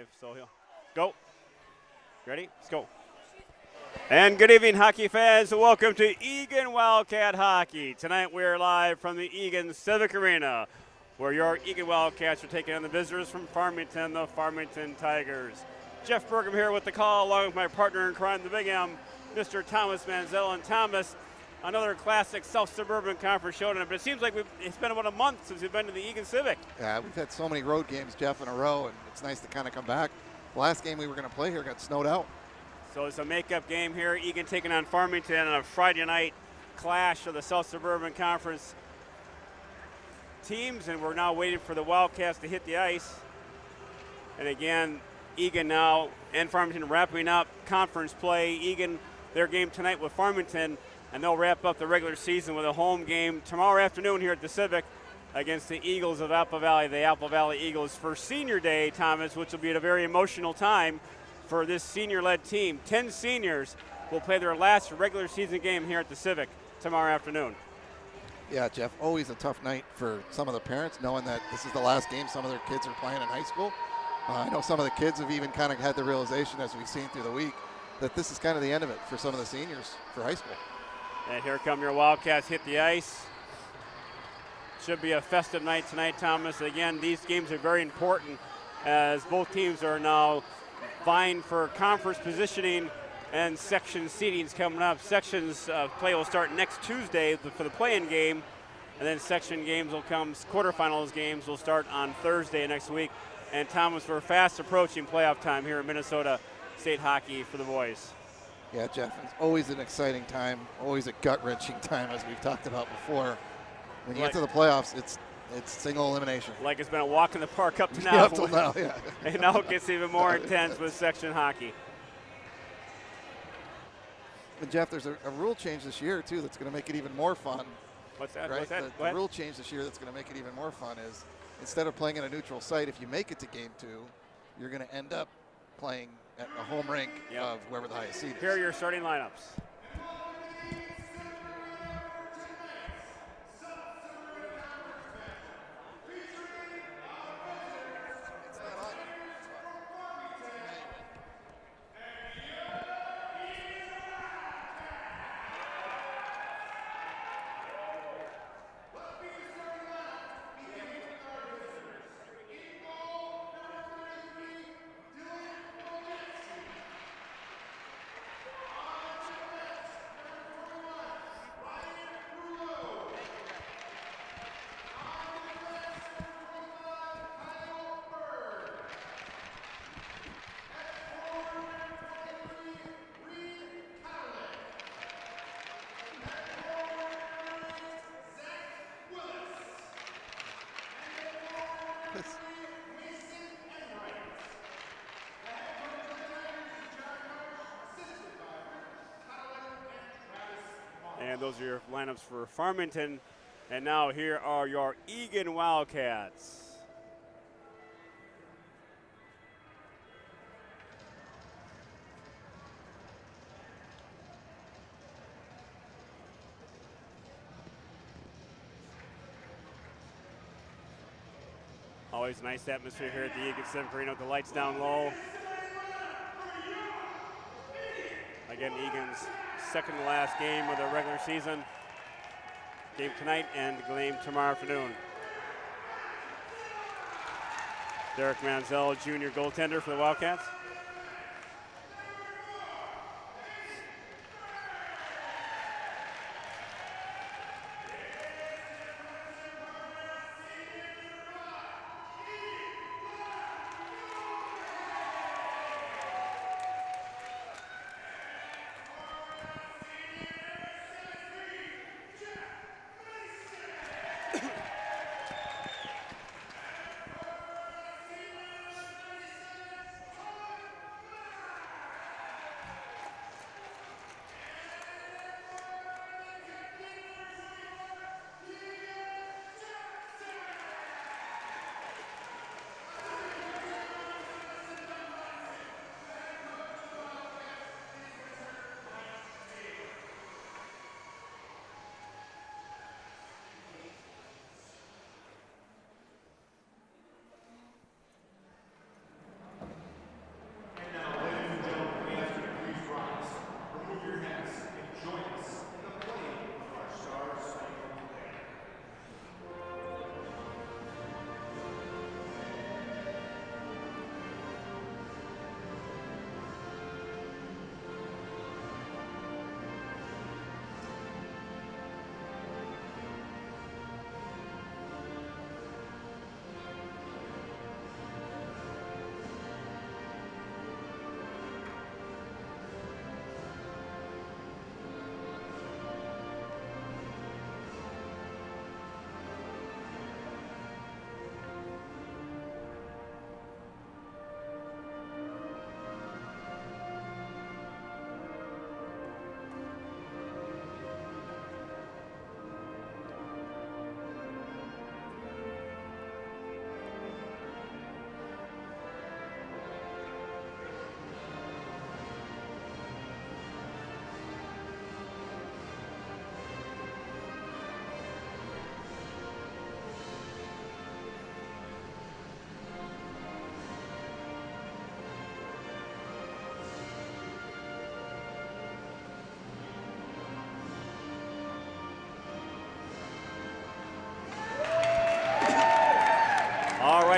live, so he'll go. Ready? Let's go. And good evening, hockey fans. Welcome to Eagan Wildcat Hockey. Tonight we're live from the Eagan Civic Arena, where your Eagan Wildcats are taking on the visitors from Farmington, the Farmington Tigers. Jeff Burgum here with the call, along with my partner in crime, the Big M, Mr. Thomas Manziel. And Thomas, another classic South Suburban Conference showdown, but it seems like it's been about a month since we've been to the Eagan Civic. Yeah, we've had so many road games, Jeff, in a row, and it's nice to kind of come back. The last game we were going to play here got snowed out. So it's a makeup game here. Eagan taking on Farmington on a Friday night clash of the South Suburban Conference teams, and we're now waiting for the Wildcats to hit the ice. And again, Eagan now and Farmington wrapping up conference play. Eagan, their game tonight with Farmington, and they'll wrap up the regular season with a home game tomorrow afternoon here at the Civic against the Eagles of Apple Valley, the Apple Valley Eagles, for Senior Day, Thomas, which will be at a very emotional time for this senior-led team. 10 seniors will play their last regular season game here at the Civic tomorrow afternoon. Yeah, Jeff, always a tough night for some of the parents, knowing that this is the last game some of their kids are playing in high school. I know some of the kids have even kind of had the realization, as we've seen through the week, that this is kind of the end of it for some of the seniors for high school. And here come your Wildcats hit the ice. Should be a festive night tonight, Thomas. Again, these games are very important as both teams are now vying for conference positioning and section seedings coming up. Sections play will start next Tuesday for the play-in game, and then section games will come, quarterfinals games will start on Thursday next week. And Thomas, we're fast approaching playoff time here in Minnesota State hockey for the boys. Yeah, Jeff, it's always an exciting time, always a gut-wrenching time, as we've talked about before. When you get to the playoffs, it's single elimination. Like it's been a walk in the park up to now. Yeah, up till now, yeah. And now it gets even more intense with section hockey. And Jeff, there's a rule change this year, too, that's going to make it even more fun. What's that? Right? What's that? The rule change this year that's going to make it even more fun is, instead of playing in a neutral site, if you make it to game 2, you're going to end up playing at a home rink of whoever the highest seed is. Here are your starting lineups. And those are your lineups for Farmington. And now here are your Eagan Wildcats. Always nice atmosphere here at the Eagan Civic Arena with the lights down low. Again, Eagan's second to last game of the regular season. Game tonight and the game tomorrow afternoon. Derek Manziel, junior goaltender for the Wildcats.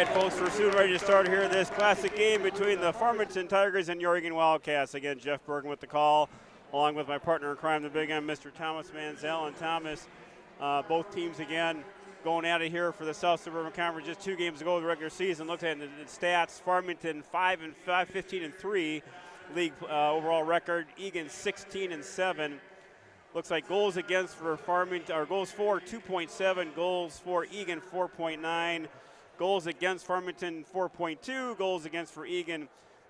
right, folks, we're soon ready to start here this classic game between the Farmington Tigers and your Eagan Wildcats. Again, Jeff Bergen with the call, along with my partner in crime, the big M, Mr. Thomas Manziel. And Thomas, both teams again going at it here for the South Suburban Conference. Just 2 games ago, the regular season. Looked at the stats: Farmington 15-3 league overall record. Eagan 16-7. Looks like goals against for Farmington, or goals for 2.7, goals for Eagan 4.9, goals against Farmington 4.2, goals against for Eagan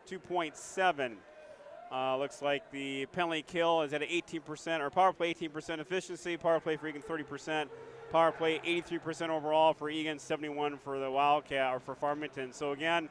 2.7. Looks like the penalty kill is at an 18%, or power play 18% efficiency, power play for Eagan 30%, power play 83% overall for Eagan, 71 for the Wildcat, or for Farmington. So again,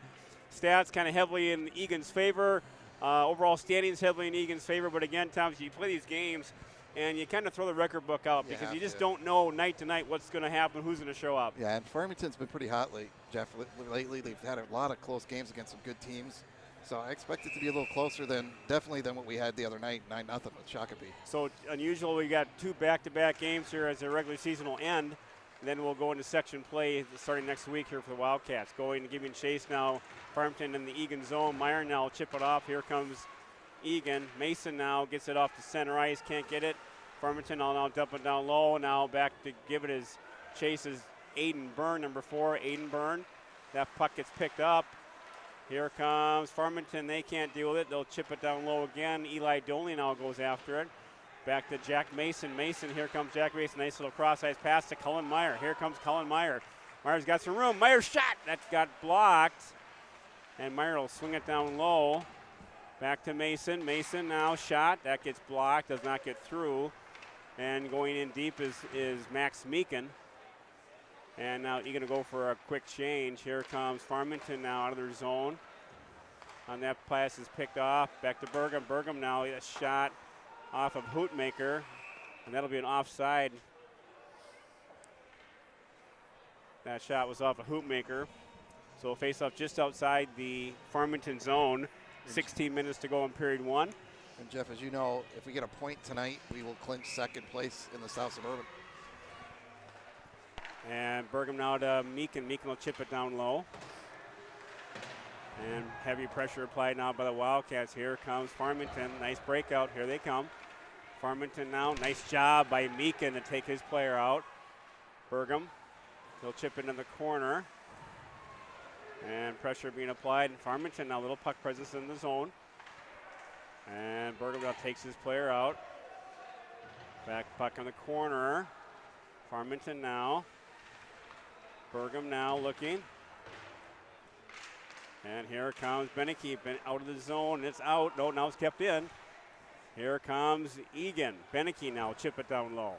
stats kind of heavily in Eagan's favor. Overall standings heavily in Eagan's favor, but again, Thomas, you play these games and you kind of throw the record book out because you just don't know night to night what's going to happen, who's going to show up. Yeah, and Farmington's been pretty hot Jeff, lately. They've had a lot of close games against some good teams. So I expect it to be a little closer than what we had the other night, 9-0 with Shakopee. So unusual, we got 2 back-to-back games here as the regular season will end. And then we'll go into section play starting next week here for the Wildcats. Going to giving chase now, Farmington in the Eagan zone. Meyer now will chip it off. Here comes Eagan. Mason now gets it off to center ice, can't get it. Farmington now dump it down low. Now back to give it his chase is Aiden Byrne, number 4, Aiden Byrne. That puck gets picked up. Here comes Farmington. They can't deal with it. They'll chip it down low again. Eli Doley now goes after it. Back to Jack Mason. Here comes Jack Mason. Nice little cross-ice pass to Cullen Meyer. Here comes Cullen Meyer. Meyer's got some room. Meyer's shot. That got blocked. And Meyer will swing it down low. Back to Mason. Mason now shot. That gets blocked. Does not get through. And going in deep is Max Meekin. And now you're going to go for a quick change. Here comes Farmington now out of their zone. On that pass is picked off. Back to Burgum. Burgum now a shot off of Hootmaker. And that'll be an offside. That shot was off of Hootmaker. So face off just outside the Farmington zone. 16 minutes to go in period 1. And Jeff, as you know, if we get a point tonight, we will clinch second place in the South Suburban. And Burgum now to Meekin. Meekin will chip it down low. And heavy pressure applied now by the Wildcats. Here comes Farmington. Nice breakout. Here they come. Farmington now. Nice job by Meekin to take his player out. Burgum. He'll chip into the corner. And pressure being applied. Farmington now, little puck presence in the zone. And Burgum now takes his player out. Back puck in the corner. Farmington now. Burgum now looking. And here comes Beneke, out of the zone. It's out. No, now it's kept in. Here comes Eagan. Beneke now chip it down low.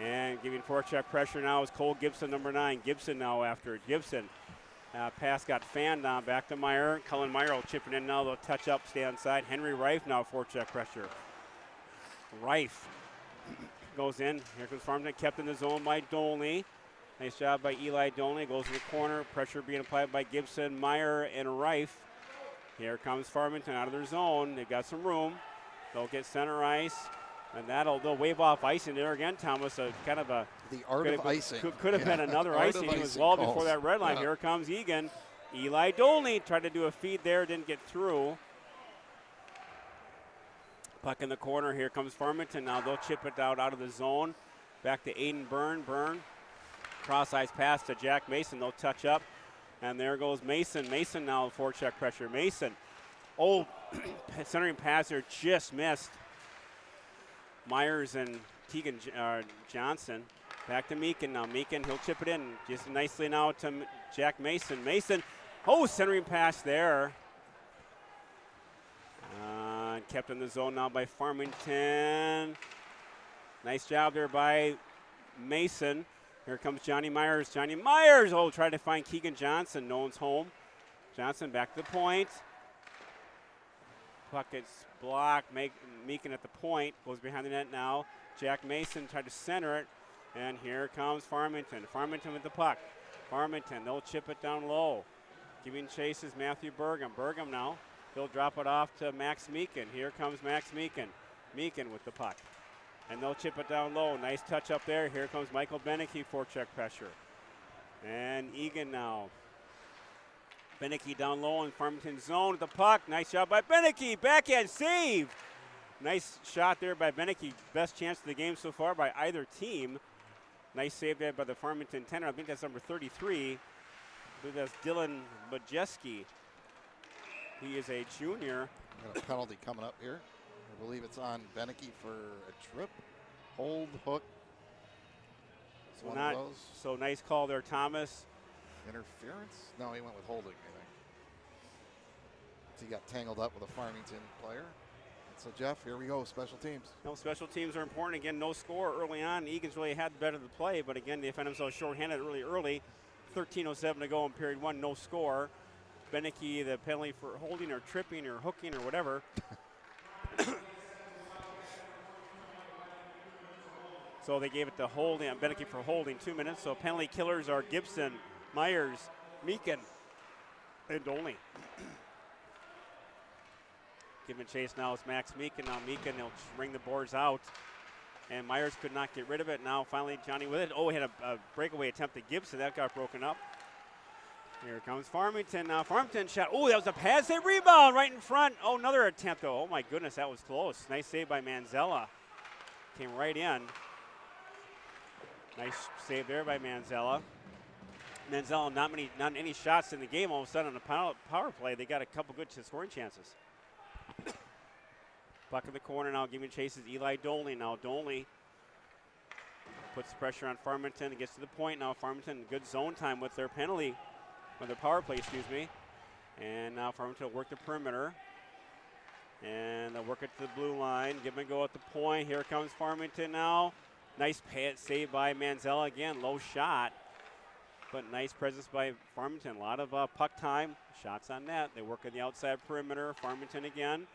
And giving forecheck pressure now is Cole Gibson, number 9. Gibson now after it. Gibson. Pass got fanned on back to Meyer. Cullen Meyer will chip it in now. They'll touch up, stay on side. Henry Reif now forecheck pressure. Reif goes in. Here comes Farmington, kept in the zone by Dolney. Nice job by Eli Dolney. Goes to the corner. Pressure being applied by Gibson, Meyer, and Reif. Here comes Farmington out of their zone. They've got some room. They'll get center ice. And they'll wave off icing there again, Thomas. Kind of a the art of icing. Could have been another icing as well before that red line. Here comes Eagan. Eli Dolney tried to do a feed there, didn't get through. Puck in the corner. Here comes Farmington. Now they'll chip it out of the zone. Back to Aiden Byrne. Byrne. Cross-ice pass to Jack Mason. They'll touch up. And there goes Mason. Mason now forecheck pressure. Mason. Oh, centering pass there just missed Myers and Tegan Johnson. Back to Meekin now. Meekin, he'll chip it in just nicely now to Jack Mason. Mason, centering pass there. Kept in the zone now by Farmington. Nice job there by Mason. Here comes Johnny Myers. Johnny Myers, trying to find Keegan Johnson. No one's home. Johnson back to the point. Puck gets blocked. Meekin at the point. Goes behind the net now. Jack Mason tried to center it. And here comes Farmington. Farmington with the puck. Farmington, they'll chip it down low. Giving chase is Matthew Burgum. Burgum now. He'll drop it off to Max Meekin. Here comes Max Meekin. Meekin with the puck. And they'll chip it down low. Nice touch up there. Here comes Michael Beneke, forecheck pressure. And Eagan now Beneke down low in Farmington zone with the puck. Nice job by Beneke. Backhand save. Nice shot there by Beneke. Best chance of the game so far by either team. Nice save there by the Farmington tenor. I think that's number 33. I believe that's Dylan Majeski. He is a junior. Got a penalty coming up here. I believe it's on Beneke for a trip, hold, hook. It's one of those. So nice call there, Thomas. Interference? No, he went with holding, I think. So he got tangled up with a Farmington player. So, Jeff, here we go, special teams. No, special teams are important. Again, no score early on. Egan's really had the better of the play, but again, they found themselves shorthanded really early. 13:07 to go in period one, no score. Beneke, the penalty for holding or tripping or hooking or whatever. So they gave it to holding, Beneke for holding, 2 minutes. So penalty killers are Gibson, Myers, Meekin, and Dolney. Giving chase now is Max Meekin. Now Meekin, he'll ring the boards out. And Myers could not get rid of it. Now finally Johnny with it. Oh, he had a breakaway attempt at Gibson. That got broken up. Here comes Farmington. Now Farmington shot. Oh, that was a pass. They rebound right in front. Oh, another attempt though. Oh my goodness, that was close. Nice save by Manzella. Came right in. Nice save there by Manzella. Manzella, not any shots in the game. All of a sudden on the power play, they got a couple good scoring chances. Puck in the corner now, giving chases Eli Dolney. Now Dolney puts pressure on Farmington. It gets to the point now. Farmington, good zone time with their penalty, with their power play, excuse me. And now Farmington will work the perimeter. And they'll work it to the blue line. Give them a go at the point. Here comes Farmington now. Nice save by Manzella. Again, low shot, but nice presence by Farmington. A lot of puck time. Shots on net. They work on the outside perimeter. Farmington again.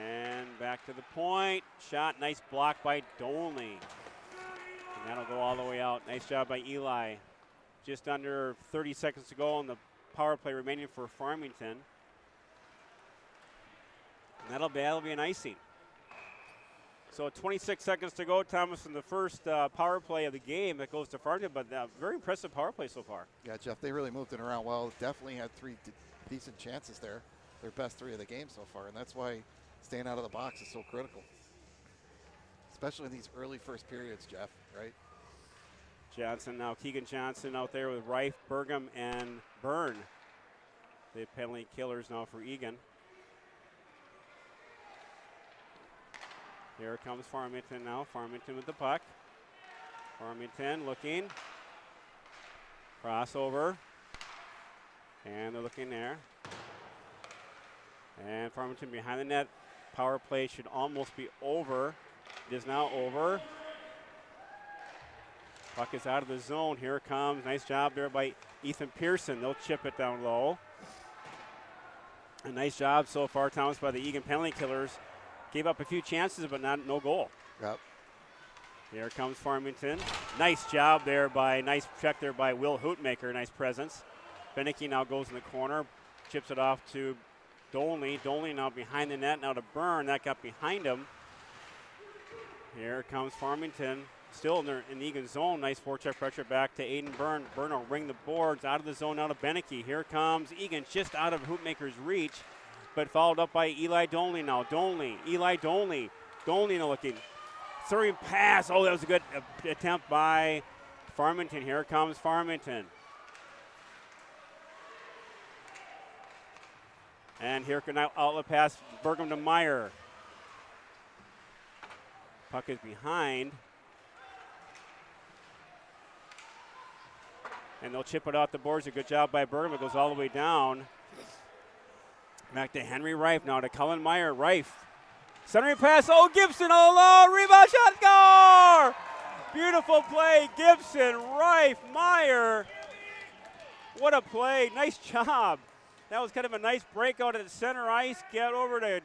And back to the point. Shot. Nice block by Dolney. And that'll go all the way out. Nice job by Eli. Just under 30 seconds to go on the power play remaining for Farmington. And that'll be an icing. So 26 seconds to go, Thomas, in the first power play of the game that goes to Farmington, but very impressive power play so far. Yeah, Jeff, they really moved it around well. Definitely had three decent chances there. Their best three of the game so far, and that's why staying out of the box is so critical. Especially in these early first periods, Jeff, right? Johnson now, Keegan Johnson out there with Reif, Burgum, and Byrne. The penalty killers now for Eagan. Here comes Farmington now. Farmington with the puck. Farmington looking. Crossover. And they're looking there. And Farmington behind the net. Power play should almost be over. It is now over. Puck is out of the zone. Here it comes. Nice job there by Ethan Pearson. They'll chip it down low. A nice job so far, Thomas, by the Eagan penalty killers. Gave up a few chances, but no goal. Yep. Here comes Farmington. Nice job there nice check there by Will Hootmaker. Nice presence. Beneke now goes in the corner, chips it off to Dolney. Dolney now behind the net, now to Byrne. That got behind him. Here comes Farmington. Still in the Eagan zone. Nice forecheck pressure back to Aiden Byrne. Byrne will ring the boards out of the zone, out of Beneke. Here comes Eagan, just out of Hootmaker's reach, but followed up by Eli Dolney now. Eli Dolney. Dolney looking. Throwing pass. Oh, that was a good attempt by Farmington. Here comes Farmington. And here can now outlet pass Burgum to Meyer. Puck is behind. And they'll chip it off the boards. A good job by Burgum. It goes all the way down. Back to Henry Reif now to Cullen Meyer. Reif. Centering pass. Oh, Gibson all alone. Rebound shot. Score! Beautiful play. Gibson, Reif, Meyer. What a play. Nice job. That was kind of a nice breakout at the center ice. Get over to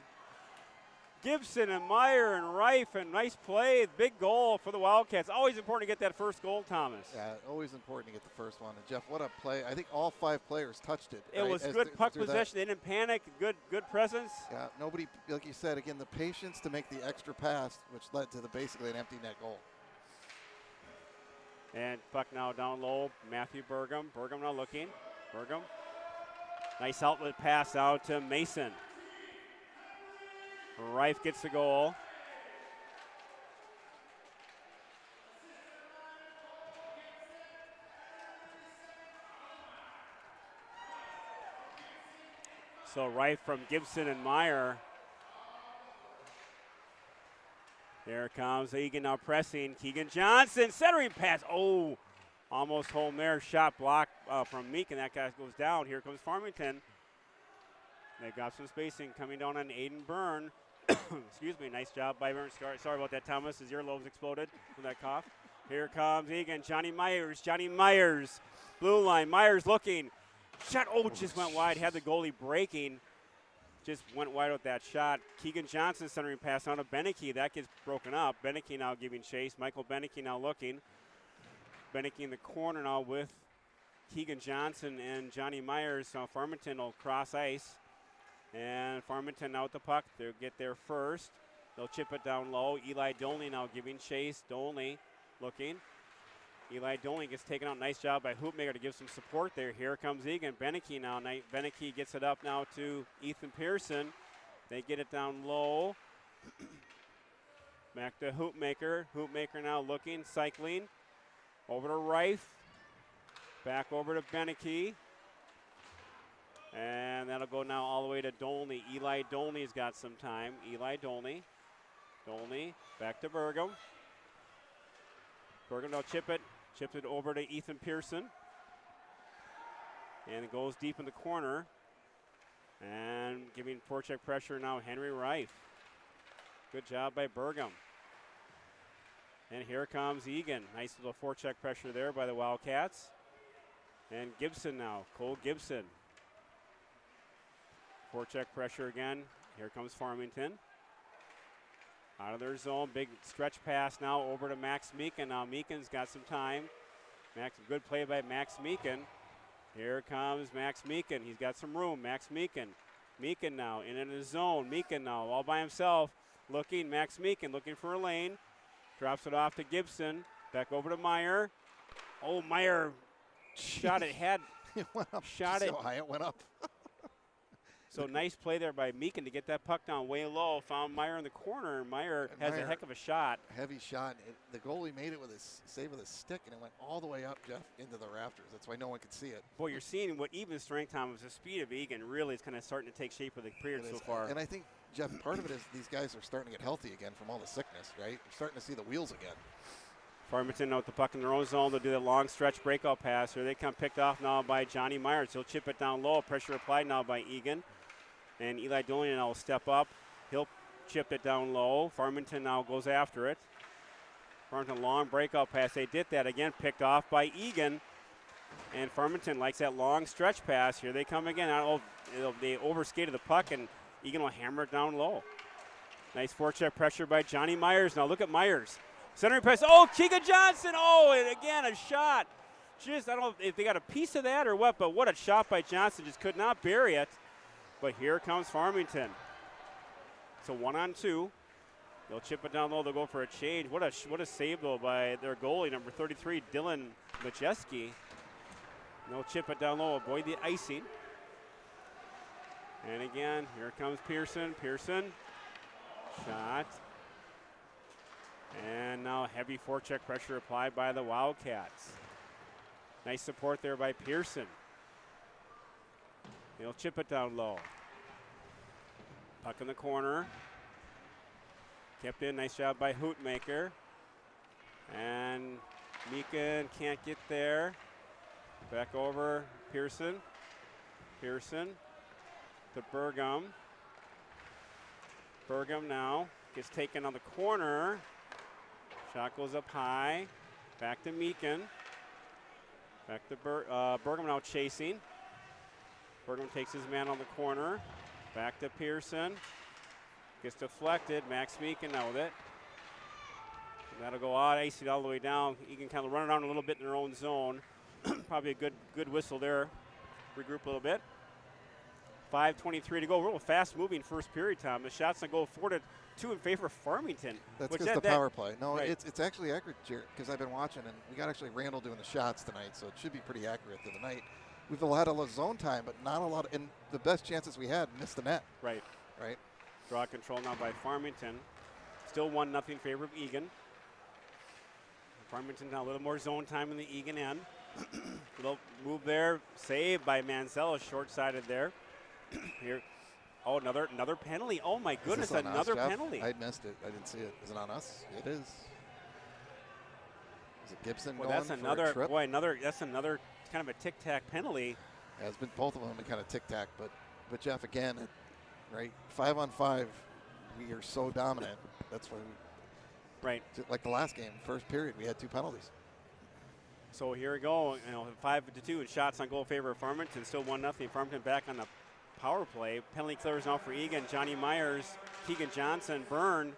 Gibson and Meyer and Reif, and nice play. Big goal for the Wildcats. Always important to get that first goal, Thomas. Yeah, always important to get the first one. And Jeff, what a play. I think all 5 players touched it. It right? was good puck possession. They didn't panic. Good presence. Yeah, nobody, like you said, again, the patience to make the extra pass, which led to basically an empty net goal. And puck now down low. Matthew Burgum. Burgum now looking. Burgum. Nice outlet pass out to Mason. Reif gets the goal. So Reif from Gibson and Meyer. There comes Eagan now pressing. Keegan Johnson, centering pass. Oh, almost home there. Shot block from Meek, and that guy goes down. Here comes Farmington. They've got some spacing coming down on Aiden Byrne. Excuse me, nice job by Byrne. Sorry about that, Thomas. His earlobes exploded from that cough. Here comes Eagan. Johnny Myers. Blue line. Myers looking. Shot, just went wide. Had the goalie breaking. Just went wide with that shot. Keegan Johnson centering pass on to Beneke. That gets broken up. Beneke now giving chase. Michael Beneke now looking. Beneke in the corner now with Keegan Johnson and Johnny Myers. So Farmington will cross ice. And Farmington now with the puck. They'll get there first. They'll chip it down low. Eli Dolney now giving chase. Dolney looking. Eli Dolney gets taken out. Nice job by Hoopmaker to give some support there. Here comes Eagan. Beneke now. Beneke gets it up now to Ethan Pearson. They get it down low. Back to Hoopmaker. Hoopmaker now looking, cycling. Over to Reif. Back over to Beneke. And that'll go now all the way to Dolney. Eli Dolney's got some time. Eli Dolney. Dolney back to Burgum. Burgum will chip it. Chipped it over to Ethan Pearson. And it goes deep in the corner. And giving forecheck pressure now, Henry Reif. Good job by Burgum. And here comes Eagan. Nice little forecheck pressure there by the Wildcats. And Gibson now, Cole Gibson. Forecheck pressure again. Here comes Farmington. Out of their zone, big stretch pass now over to Max Meekin. Now Meekin's got some time. Good play by Max Meekin. Here comes Max Meekin. He's got some room. Max Meekin. Meekin now in his zone. Meekin now all by himself. Looking, Max Meekin looking for a lane. Drops it off to Gibson. Back over to Meyer. Oh, Meyer shot it. It went up. Shot so it. High it went up. So nice play there by Meekin to get that puck down way low. Found Meyer in the corner. Meyer has a heck of a shot. Heavy shot. The goalie made it with his save with his stick, and it went all the way up, Jeff, into the rafters. That's why no one could see it. Boy, you're seeing what even strength, Tom, is the speed of Eagan really is kind of starting to take shape of the period so far. And I think, Jeff, part of it is these guys are starting to get healthy again from all the sickness, right? We're starting to see the wheels again. Farmington now with the puck in their own zone. They'll do that long stretch breakout pass. Here they come picked off now by Johnny Myers. He'll chip it down low. Pressure applied now by Eagan. And Eli Dolney now will step up. He'll chip it down low. Farmington now goes after it. Farmington long breakout pass. They did that again, picked off by Eagan. And Farmington likes that long stretch pass. Here they come again. They overskated the puck, and Eagan will hammer it down low. Nice forecheck pressure by Johnny Myers. Now look at Myers. Centering pass. Oh, Keegan Johnson. Oh, and again a shot. Just, I don't know if they got a piece of that or what, but what a shot by Johnson. Just could not bury it. But here comes Farmington. So 1-on-2. They'll chip it down low. They'll go for a change. What a save, though, by their goalie, number 33, Dylan Majeski. They'll chip it down low, avoid the icing. And again, here comes Pearson. Pearson. Shot. And now heavy forecheck pressure applied by the Wildcats. Nice support there by Pearson. He'll chip it down low. Puck in the corner. Kept in. Nice job by Hootmaker. And Meekin can't get there. Back over Pearson. Pearson to Burgum. Burgum now gets taken on the corner. Shot goes up high. Back to Meekin. Back to Burgum now chasing. Burgum takes his man on the corner. Back to Pearson. Gets deflected. Max Meekin now with it. And that'll go out. AC all the way down. You can kind of run it around a little bit in their own zone. Probably a good whistle there. Regroup a little bit. 5:23 to go. Real fast moving first period, Tom. The shots that go 4-2 in favor of Farmington. That's because the power play. No, right. It's actually accurate, because I've been watching, and we got actually Randall doing the shots tonight, so it should be pretty accurate to the night. we've had a lot of zone time, but not a lot. And the best chances we had missed the net. Right. Right. Draw control now by Farmington. Still 1-0 favor of Eagan. Farmington now a little more zone time in the Eagan end. Little move there, saved by Manzella, short-sided there. Here, oh, another penalty. Oh my goodness, another penalty. I missed it. I didn't see it. Is it on us? It is. Is it Gibson well, going that's another for a trip? boy. That's another kind of a tic-tac penalty. Yeah, it's been both of them have been kind of tic-tac, but Jeff again, right? 5-on-5, we are so dominant. That's why. Right. Like the last game, first period, we had 2 penalties. So here we go, 5-2 and shots on goal favor of Farmington. Still 1-0. Farmington back on the power play. Penalty clears now for Eagan. Johnny Myers, Keegan Johnson, Byrne.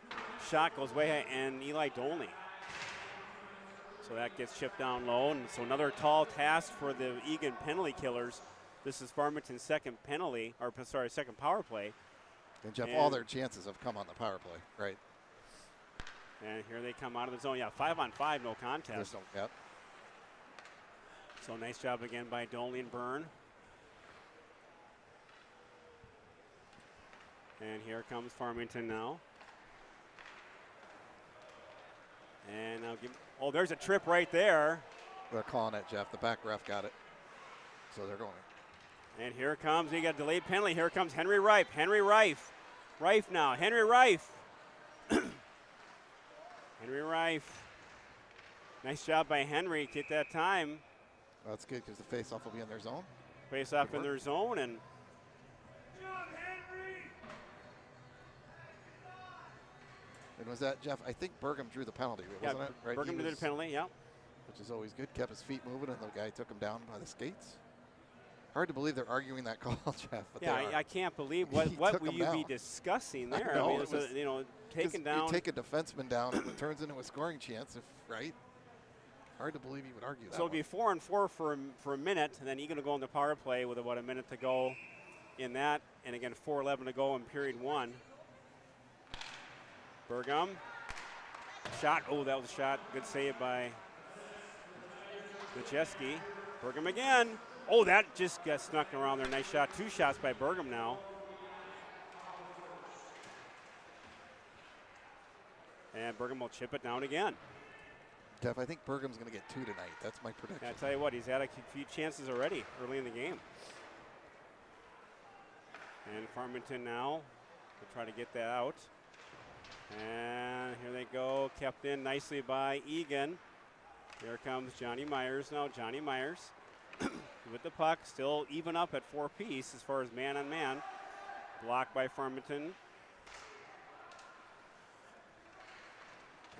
Shot goes way ahead, and Eli Dolney. So that gets chipped down low. And so another tall task for the Eagan penalty killers. This is Farmington's second second power play. And Jeff, all their chances have come on the power play, right? And here they come out of the zone. Yeah, 5-on-5, no contest. Yep. So nice job again by Dolney and Byrne. And here comes Farmington now. And now there's a trip right there. They're calling it, Jeff. The back ref got it. So they're going. And here comes, he got a delayed penalty. Here comes Henry Rife. Henry Rife. Rife now. Henry Rife. Henry Rife. Nice job by Henry to get that time. Well, that's good because the face-off will be in their zone. Face-off in their zone. And was that, Jeff? I think Burgum drew the penalty, wasn't it? Right? Burgum did the penalty, yeah. Which is always good. Kept his feet moving, and the guy took him down by the skates. Hard to believe they're arguing that call, Jeff. But yeah, I can't believe what will you be discussing there? I mean, it's taken down. You take a defenseman down and it turns into a scoring chance, right? Hard to believe you would argue that. So it'll be 4-on-4 for a minute, and then Eagan will go on the power play with about a minute to go in that, and again 4:11 to go in period 1. Burgum, shot. Oh, that was a shot. Good save by Majeski. Burgum again. Oh, that just got snuck around there. Nice shot. 2 shots by Burgum now. And Burgum will chip it down again. Jeff, I think Burgum's going to get 2 tonight. That's my prediction. I tell you what, he's had a few chances already early in the game. And Farmington now will try to get that out. And here they go, kept in nicely by Eagan. Here comes Johnny Myers now. Johnny Myers with the puck, still even up at 4-piece as far as man-on-man. Blocked by Farmington.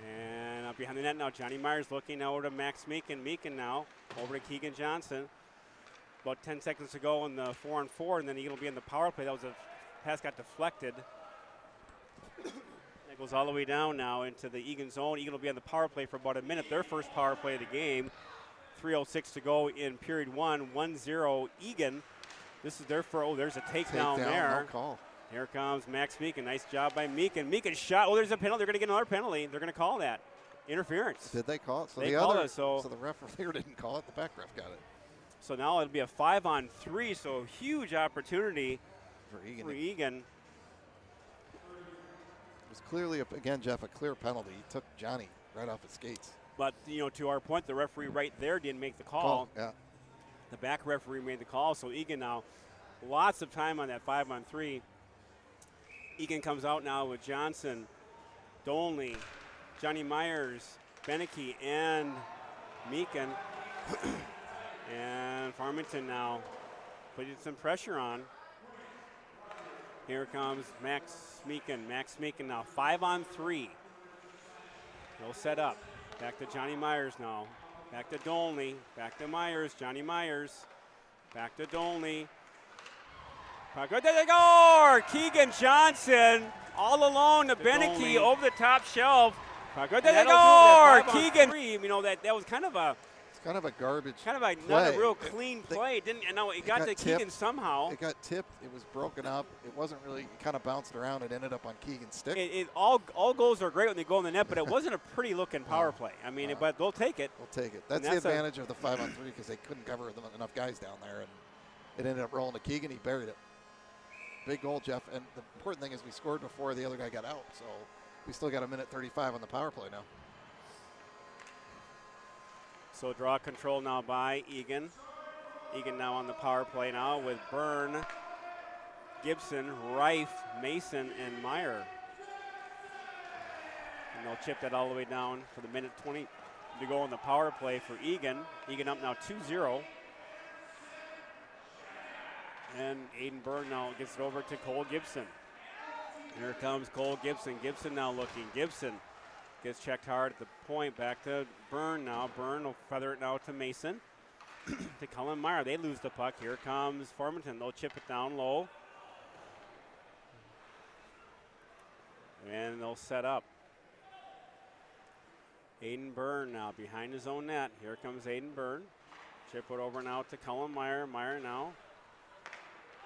And up behind the net now, Johnny Myers looking now over to Max Meekin. Meekin now over to Keegan Johnson. About 10 seconds to go in the 4-on-4, and then Eagan will be in the power play. That was a pass got deflected. That goes all the way down now into the Eagan zone. Eagan will be on the power play for about a minute. Their first power play of the game. 3:06 to go in period 1. 1-0 Eagan. This is their first. There's a takedown there. No call. Here comes Max Meekin. Nice job by Meekin. Meekin shot. Oh, there's a penalty. They're going to get another penalty. They're going to call that. Interference. Did they call it? So they called it. So the referee didn't call it. The back ref got it. So now it'll be a 5-on-3. So huge opportunity for Eagan. It was clearly, again, Jeff, a clear penalty. He took Johnny right off his skates. But, to our point, the referee right there didn't make the call. Yeah. The back referee made the call. So Eagan now, lots of time on that 5-on-3. Eagan comes out now with Johnson, Dolney, Johnny Myers, Beneke, and Meekin. And Farmington now putting some pressure on. Here comes Max Meekin. Max Meekin now 5-on-3. He'll set up. Back to Johnny Myers now. Back to Dolney. Back to Myers. Johnny Myers. Back to Dolney. There they go! Keegan Johnson all alone to Beneke over the top shelf. There they go! Keegan. That was kind of a kind of a garbage Kind of a play. not a real clean play. It got to tipped. Keegan somehow. It got tipped. It was broken up. It wasn't really. It kind of bounced around. It ended up on Keegan's stick. All goals are great when they go in the net, but it wasn't a pretty looking power play. I mean, but they'll take it. We'll take it. That's the advantage of the 5-on-3 because they couldn't cover enough guys down there, and it ended up rolling to Keegan. He buried it. Big goal, Jeff. And the important thing is we scored before the other guy got out, so we still got a minute 35 on the power play now. So draw control now by Eagan. Eagan now on the power play now with Byrne, Gibson, Reif, Mason, and Meyer. And they'll chip that all the way down for the minute 20 to go on the power play for Eagan. Eagan up now 2-0. And Aiden Byrne now gets it over to Cole Gibson. Here comes Cole Gibson. Gibson now looking. Gibson gets checked hard at the point. Back to Byrne now. Byrne will feather it now to Mason. To Cullen Meyer. They lose the puck. Here comes Farmington. They'll chip it down low. And they'll set up. Aiden Byrne now behind his own net. Here comes Aiden Byrne. Chip it over now to Cullen Meyer. Meyer now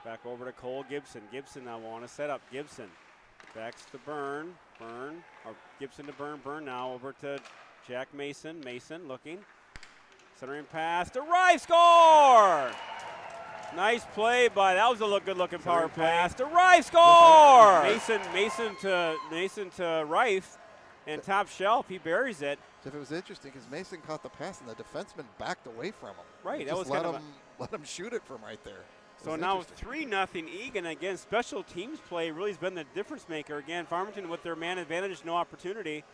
back over to Cole Gibson. Gibson now want to set up. Gibson backs to Byrne. Byrne, or Gibson to Byrne. Byrne now over to Jack Mason. Mason looking. Centering pass to Rife. Score! Nice play by, that was a good looking power pass to Rife. Score! Mason to Rife. And top shelf, he buries it. It was interesting because Mason caught the pass and the defenseman backed away from him. Right, that was let him shoot it from right there. So now 3-0 Eagan. Again, special teams play really has been the difference maker. Again, Farmington with their man advantage, no opportunity.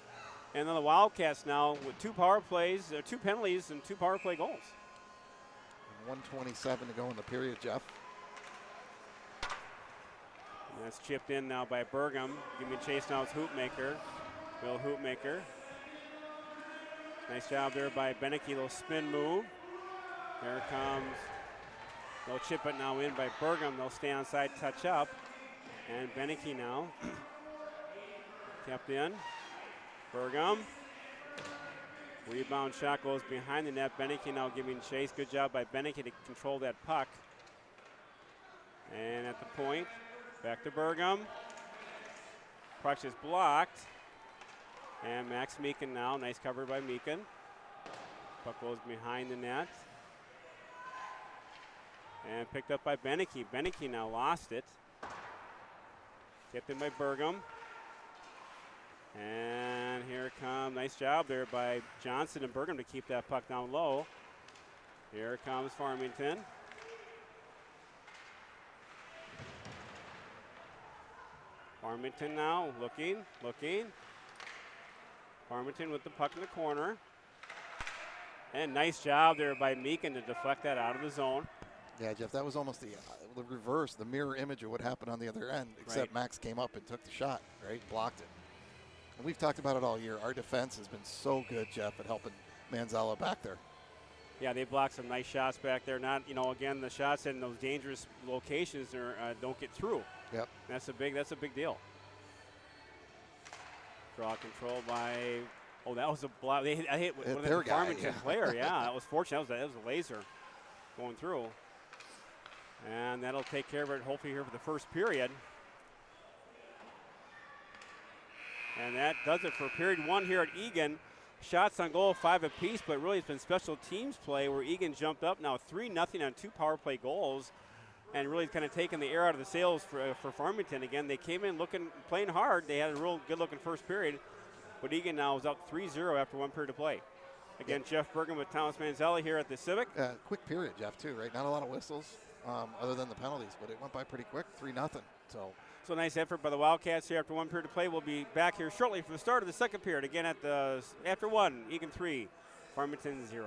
And then the Wildcats now with 2 power plays, 2 penalties, and 2 power play goals. And 1:27 to go in the period, Jeff. And that's chipped in now by Burgum. Give me a chase now, it's Hoopmaker. Bill Hoopmaker. Nice job there by Beneke, little spin move. There it comes. They'll chip it now in by Burgum. They'll stay onside, touch up. And Beneke now. Kept in. Burgum. Rebound shot goes behind the net. Beneke now giving chase. Good job by Beneke to control that puck. And at the point, back to Burgum. Puck is blocked. And Max Meekin now. Nice cover by Meekin. Puck goes behind the net. And picked up by Beneke. Beneke now lost it. Tipped in by Burgum. And here it comes. Nice job there by Johnson and Burgum to keep that puck down low. Here comes Farmington. Farmington now looking. Farmington with the puck in the corner. And nice job there by Meekin to deflect that out of the zone. Yeah, Jeff, that was almost the reverse, the mirror image of what happened on the other end, except Max came up and took the shot, right? Blocked it. And we've talked about it all year. Our defense has been so good, Jeff, at helping Manzella back there. Yeah, they blocked some nice shots back there. Not, again, the shots in those dangerous locations don't get through. Yep. That's a big deal. Draw control by, that was a block. I hit one of the Farmington player. Yeah, that was fortunate. That was a laser going through. And that'll take care of it hopefully here for the first period. And that does it for period 1 here at Eagan. Shots on goal, 5 apiece, but really it's been special teams play where Eagan jumped up now 3-0 on 2 power play goals and really kind of taking the air out of the sails for Farmington. Again, they came in playing hard. They had a real good-looking first period, but Eagan now is up 3-0 after 1 period of play. Again, Jeff Burgum with Thomas Manzella here at the Civic. Quick period, Jeff, too, right? Not a lot of whistles other than the penalties, but it went by pretty quick, 3-0. So nice effort by the Wildcats here after 1 period of play. We'll be back here shortly for the start of the second period. Again, after 1, Eagan 3, Farmington 0.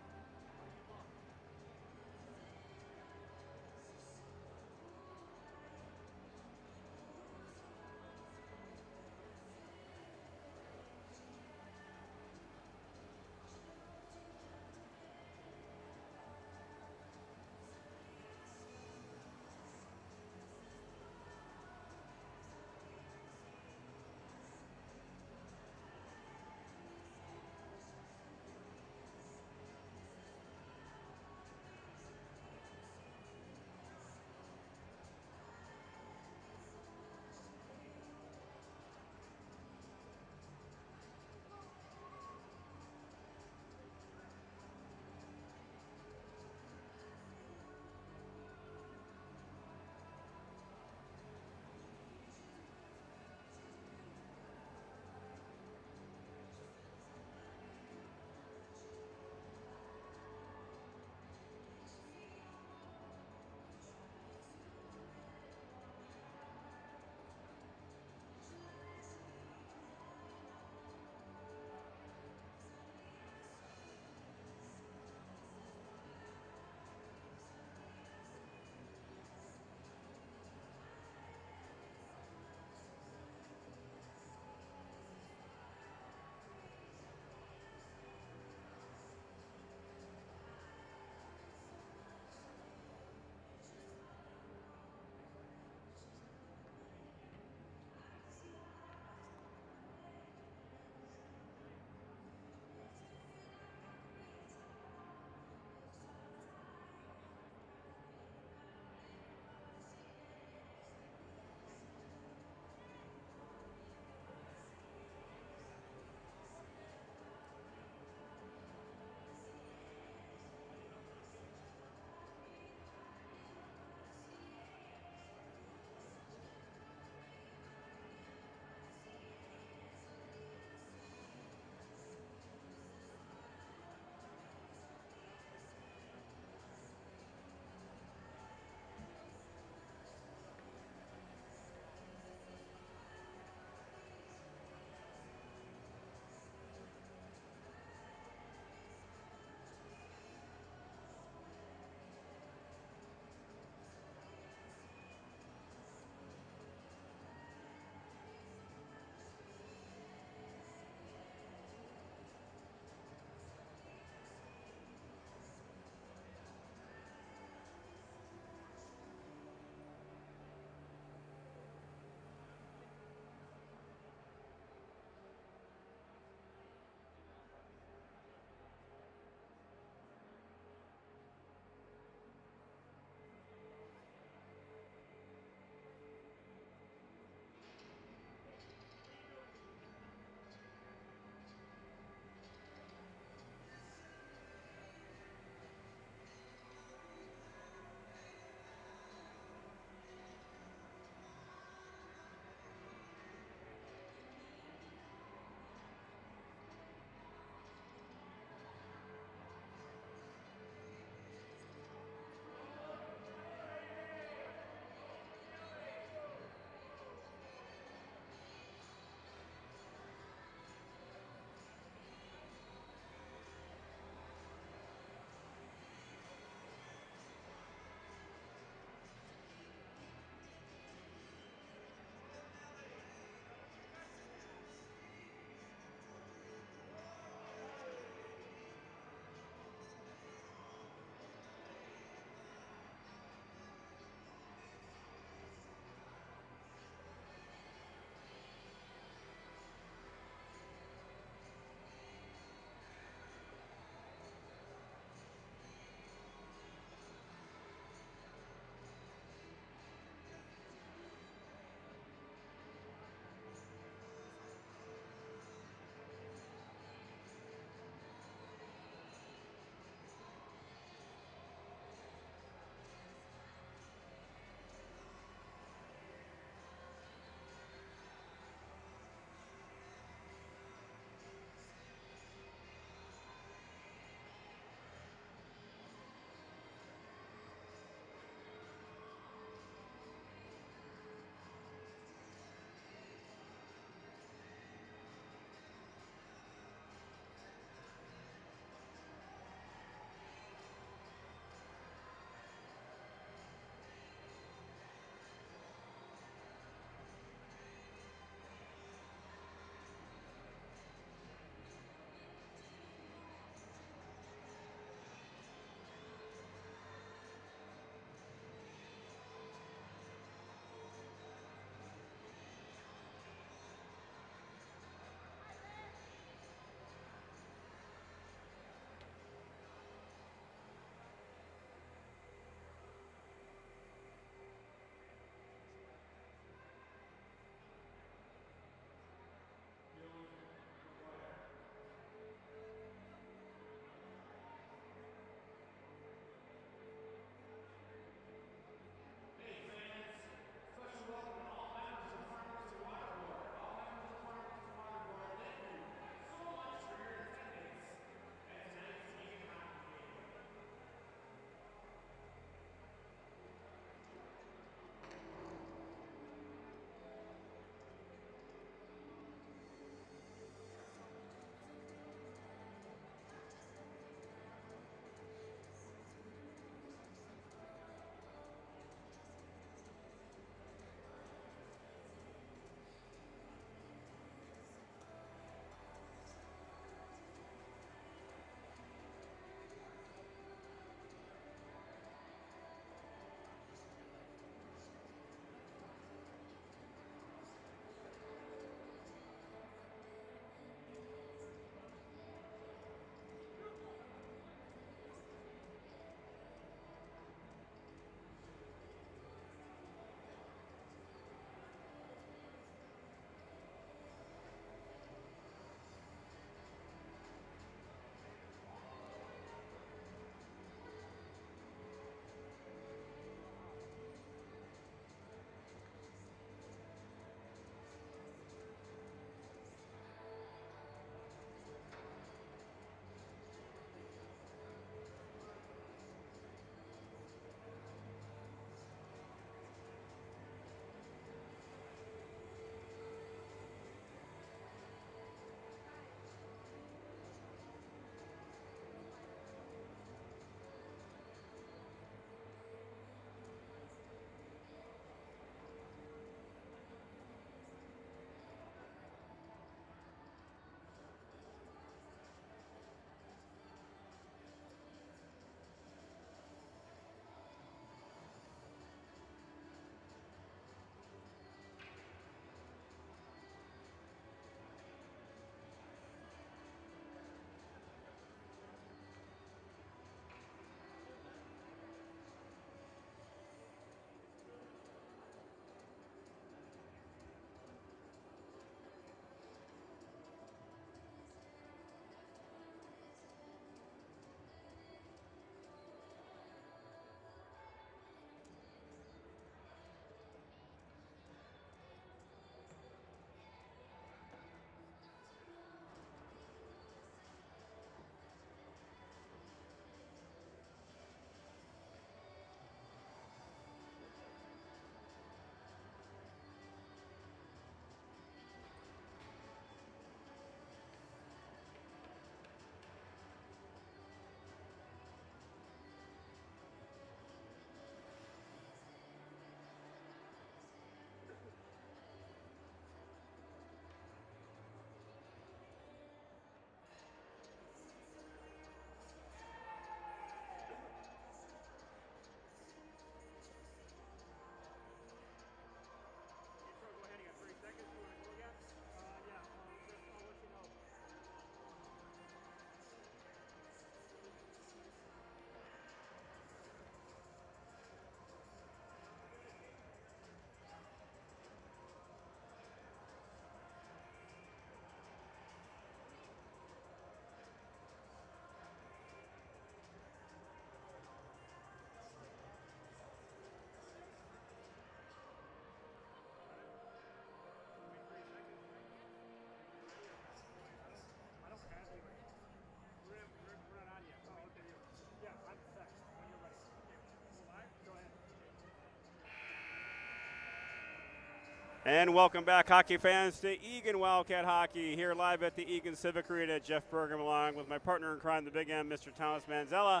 And welcome back, hockey fans, to Eagan Wildcat Hockey here live at the Eagan Civic Arena. Jeff Bergam along with my partner in crime, the Big M, Mr. Thomas Manzella,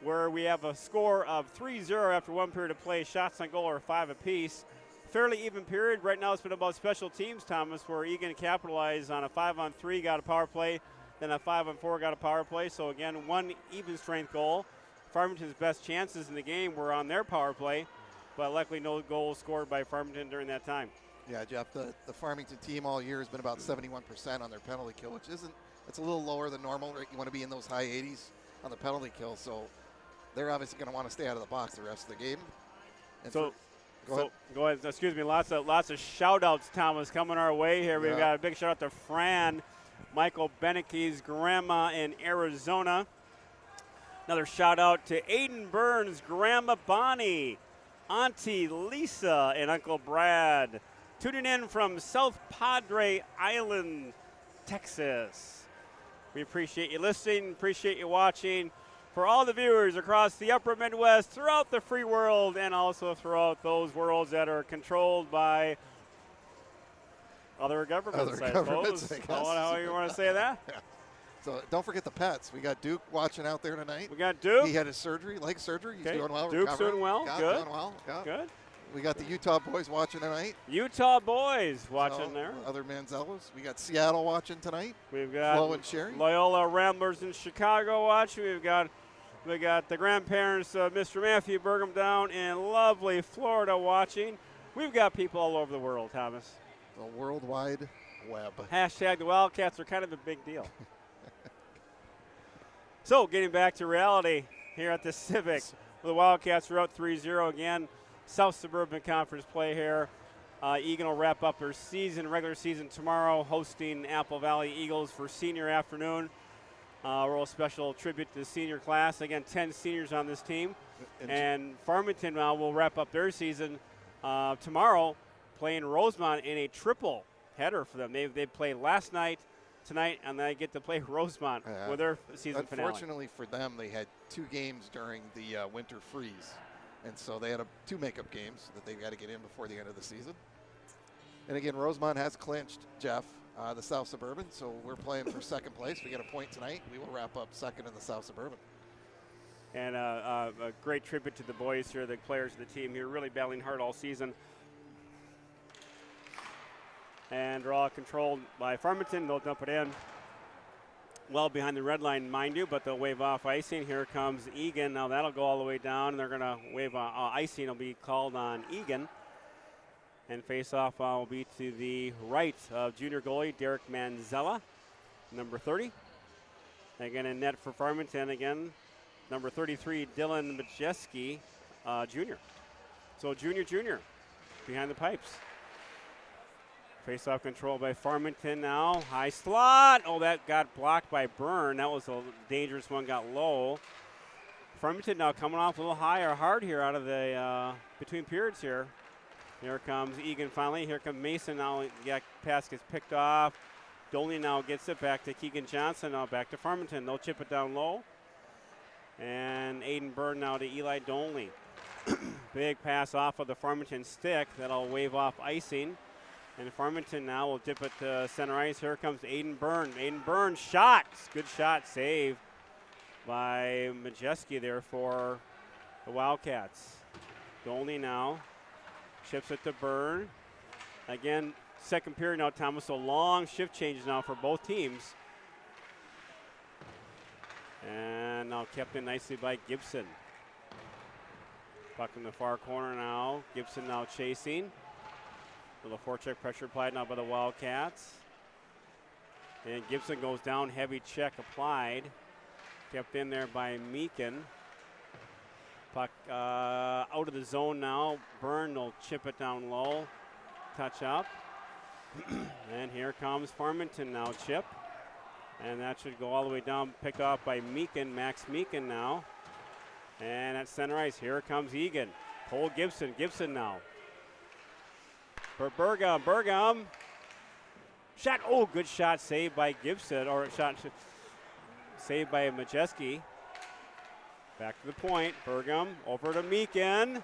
where we have a score of 3-0 after one period of play. Shots on goal are 5 apiece. Fairly even period. Right now it's been about special teams, Thomas, where Eagan capitalized on a 5-on-3, got a power play, then a 5-on-4 got a power play. So again, one even strength goal. Farmington's best chances in the game were on their power play, but luckily no goals scored by Farmington during that time. Yeah, Jeff, the Farmington team all year has been about 71% on their penalty kill, which it's a little lower than normal. Right? You want to be in those high 80s on the penalty kill, so they're obviously going to want to stay out of the box the rest of the game. And go ahead. Excuse me. Lots of shout-outs, Thomas, coming our way here. We've got a big shout-out to Fran, Michael Benecke's grandma in Arizona. Another shout-out to Aiden Burns' grandma Bonnie, Auntie Lisa, and Uncle Brad. Tuning in from South Padre Island, Texas. We appreciate you listening, appreciate you watching. For all the viewers across the upper Midwest, throughout the free world, and also throughout those worlds that are controlled by other governments, I suppose. How you want to say that? Yeah. So don't forget the pets. We got Duke watching out there tonight. We got Duke. He had his surgery, leg surgery. He's doing well. Duke's doing well. Good. Doing well. Yeah. Good. We got the Utah boys watching tonight. Utah boys watching there. Other Manzellas. We got Seattle watching tonight. We've got Flo and Sherry. Loyola Ramblers in Chicago watching. We got the grandparents of Mr. Matthew Bergam down in lovely Florida watching. We've got people all over the world, Thomas. The World Wide Web. Hashtag the Wildcats are kind of a big deal. So, getting back to reality here at the Civic. The Wildcats are up 3-0 again. South Suburban Conference play here. Eagan will wrap up their regular season tomorrow, hosting Apple Valley Eagles for senior afternoon. Real special tribute to the senior class. Again, 10 seniors on this team. And Farmington will wrap up their season tomorrow, playing Rosemont in a triple header for them. They played last night, tonight, and they get to play Rosemont with their season finale. Unfortunately for them, they had 2 games during the winter freeze. And so they had 2 makeup games that they've got to get in before the end of the season. And again, Rosemont has clinched, Jeff, the South Suburban. So we're playing for second place. We get a point tonight. We will wrap up second in the South Suburban. And a great tribute to the boys here, the players of the team here, really battling hard all season. And draw controlled by Farmington. They'll dump it in. Well behind the red line, mind you, but they'll wave off icing. Here comes Eagan. Now that'll go all the way down. They're going to wave icing. Will be called on Eagan. And face-off will be to the right of junior goalie Derek Manzella, number 30. Again, in net for Farmington, again, number 33, Dylan Majeski, junior. So junior, behind the pipes. Face-off control by Farmington now. High slot. Oh, that got blocked by Byrne. That was a dangerous one, got low. Farmington now coming off a little high or hard here out of the between periods here. Here comes Eagan finally. Here comes Mason now. Pass gets picked off. Doley now gets it back to Keegan Johnson. Now back to Farmington. They'll chip it down low. And Aiden Byrne now to Eli Doley. Big pass off of the Farmington stick. That'll wave off icing. And Farmington now will dip it to center ice. Here comes Aiden Byrne. Aiden Byrne shot. Good shot, save by Majeski there for the Wildcats. Doley now chips it to Byrne. Again, second period now, Thomas. So long shift changes now for both teams. And now kept in nicely by Gibson. Puck in the far corner now. Gibson now chasing. Little forecheck pressure applied now by the Wildcats. And Gibson goes down, heavy check applied. Kept in there by Meekin. Puck out of the zone now. Byrne will chip it down low. Touch up. And here comes Farmington now, chip. And that should go all the way down, picked off by Meekin, Max Meekin now. And at center ice, here comes Eagan. Cole Gibson now. For Bergam. Shot, good shot, saved by Gibson, or shot saved by Majeski. Back to the point, Bergam over to Meekin.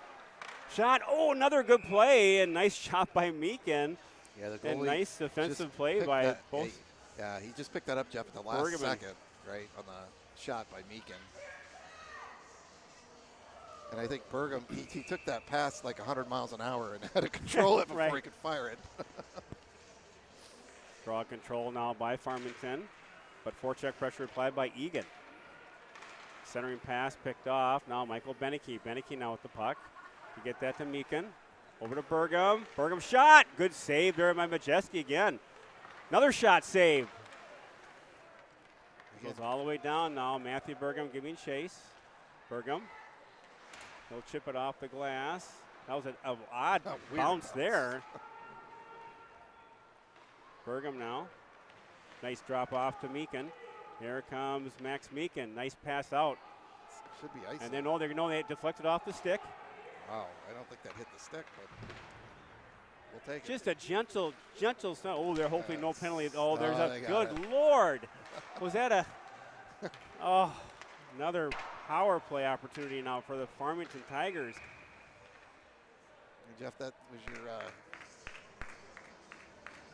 Shot. Oh, another good play, and nice shot by Meakin. Yeah, the and goalie nice defensive play by both. Yeah, he just picked that up, Jeff, at the last second, right, on the shot by Meakin. And I think Burgum, he took that pass like 100 miles an hour and had to control it before he could fire it. Draw control now by Farmington, but forecheck pressure applied by Eagan. Centering pass picked off. Now Michael Beneke. Beneke now with the puck. You get that to Meakin. Over to Burgum. Burgum shot. Good save there by Majeski again. Another shot saved. Goes all the way down now. Matthew Burgum giving chase. Burgum. He'll chip it off the glass. That was an odd bounce there. Burgum now. Nice drop off to Meakin. Here comes Max Meakin. Nice pass out. Should be icing. And they deflected off the stick. Wow, I don't think that hit the stick, but we'll take it. Just a gentle snap. Oh, they're hoping no penalty. Oh, there's a good Lord. Was that a another power play opportunity now for the Farmington Tigers. Jeff, that was your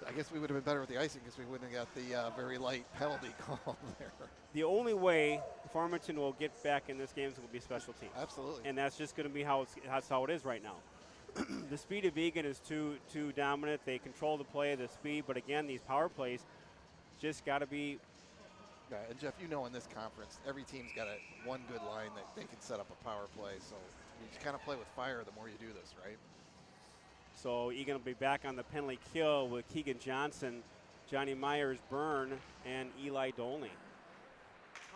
I guess we would have been better with the icing because we wouldn't have got the very light penalty call there. The only way Farmington will get back in this game will be special teams. Absolutely. And that's just going to be that's how it is right now. The speed of Eagan is too dominant. They control the play, the speed, but again, these power plays just got to be. Yeah, and Jeff, you know in this conference, every team's got one good line that they can set up a power play. So you just kind of play with fire the more you do this, right? So Eagan will be back on the penalty kill with Keegan Johnson, Johnny Myers, Byrne, and Eli Dolney.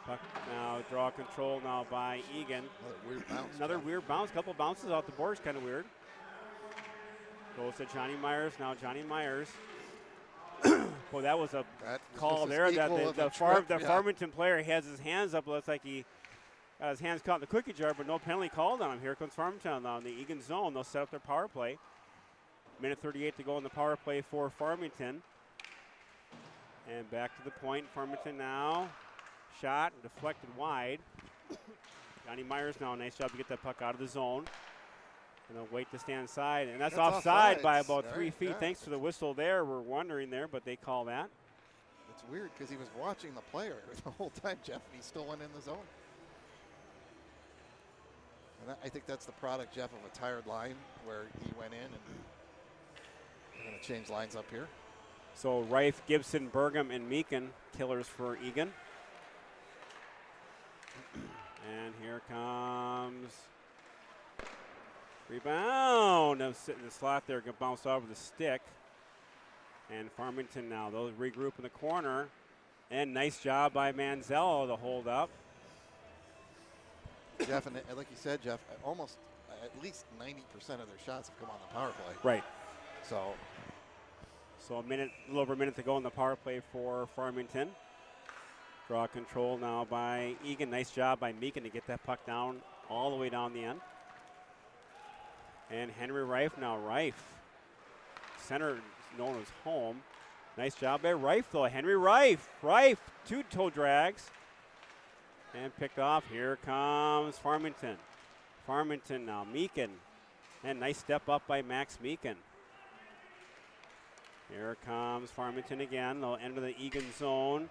Puck now draw control now by Eagan. Another weird bounce. Couple bounces off the boards, kind of weird. Goes to Johnny Myers. Now Johnny Myers. Well, that was a call there that the Farmington player has his hands up. Looks like he got his hands caught in the cookie jar, but no penalty called on him. Here comes Farmington on the Eagan zone. They'll set up their power play. Minute 38 to go in the power play for Farmington. And back to the point. Farmington now. Shot deflected wide. Johnny Myers now. Nice job to get that puck out of the zone. And they'll wait to stand side. And that's offside by about 3 feet. Yeah. Thanks for the whistle there. We're wondering there, but they call that. It's weird because he was watching the player the whole time, Jeff, and he still went in the zone. And I think that's the product, Jeff, of a tired line where he went in. And we're going to change lines up here. So Reif, Gibson, Burgum, and Meakin, killers for Eagan. And here comes rebound. Now sitting in the slot there, going to bounce off of the stick. And Farmington now, they'll regroup in the corner. And nice job by Manzello to hold up. Jeff, and like you said, Jeff, almost at least 90% of their shots have come on the power play. Right. So a little over a minute to go in the power play for Farmington. Draw control now by Eagan. Nice job by Meakin to get that puck down all the way down the end. And Henry Reif now. Reif, center known as home. Nice job by Reif though. Henry Reif. Reif, 2 toe drags. And picked off. Here comes Farmington. Farmington now. Meakin. And nice step up by Max Meakin. Here comes Farmington again. They'll enter the Eagan zone.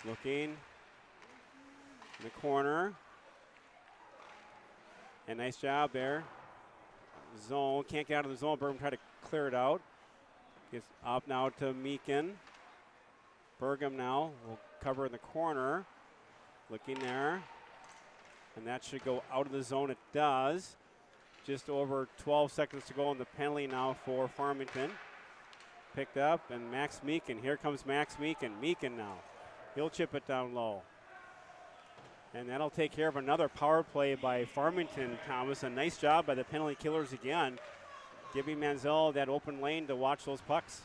Looking in the corner. And nice job there. Zone. Can't get out of the zone. Burgum tried to clear it out. Gets up now to Meakin. Burgum now will cover in the corner. Looking there. And that should go out of the zone. It does. Just over 12 seconds to go on the penalty now for Farmington. Picked up, and Max Meakin. Here comes Max Meakin. Meakin now. He'll chip it down low. And that'll take care of another power play by Farmington, Thomas. A nice job by the penalty killers again, giving Manziel that open lane to watch those pucks.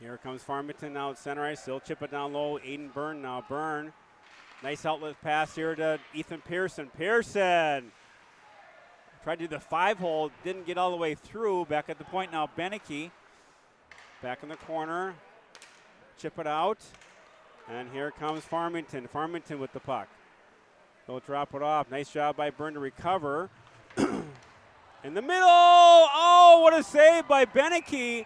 Here comes Farmington now at center ice. They'll chip it down low. Aiden Byrne now. Byrne. Nice outlet pass here to Ethan Pearson. Pearson tried to do the 5-hole, didn't get all the way through. Back at the point now, Beneke. Back in the corner. Chip it out. And here comes Farmington. Farmington with the puck. They'll drop it off. Nice job by Byrne to recover. In the middle. Oh, what a save by Beneke.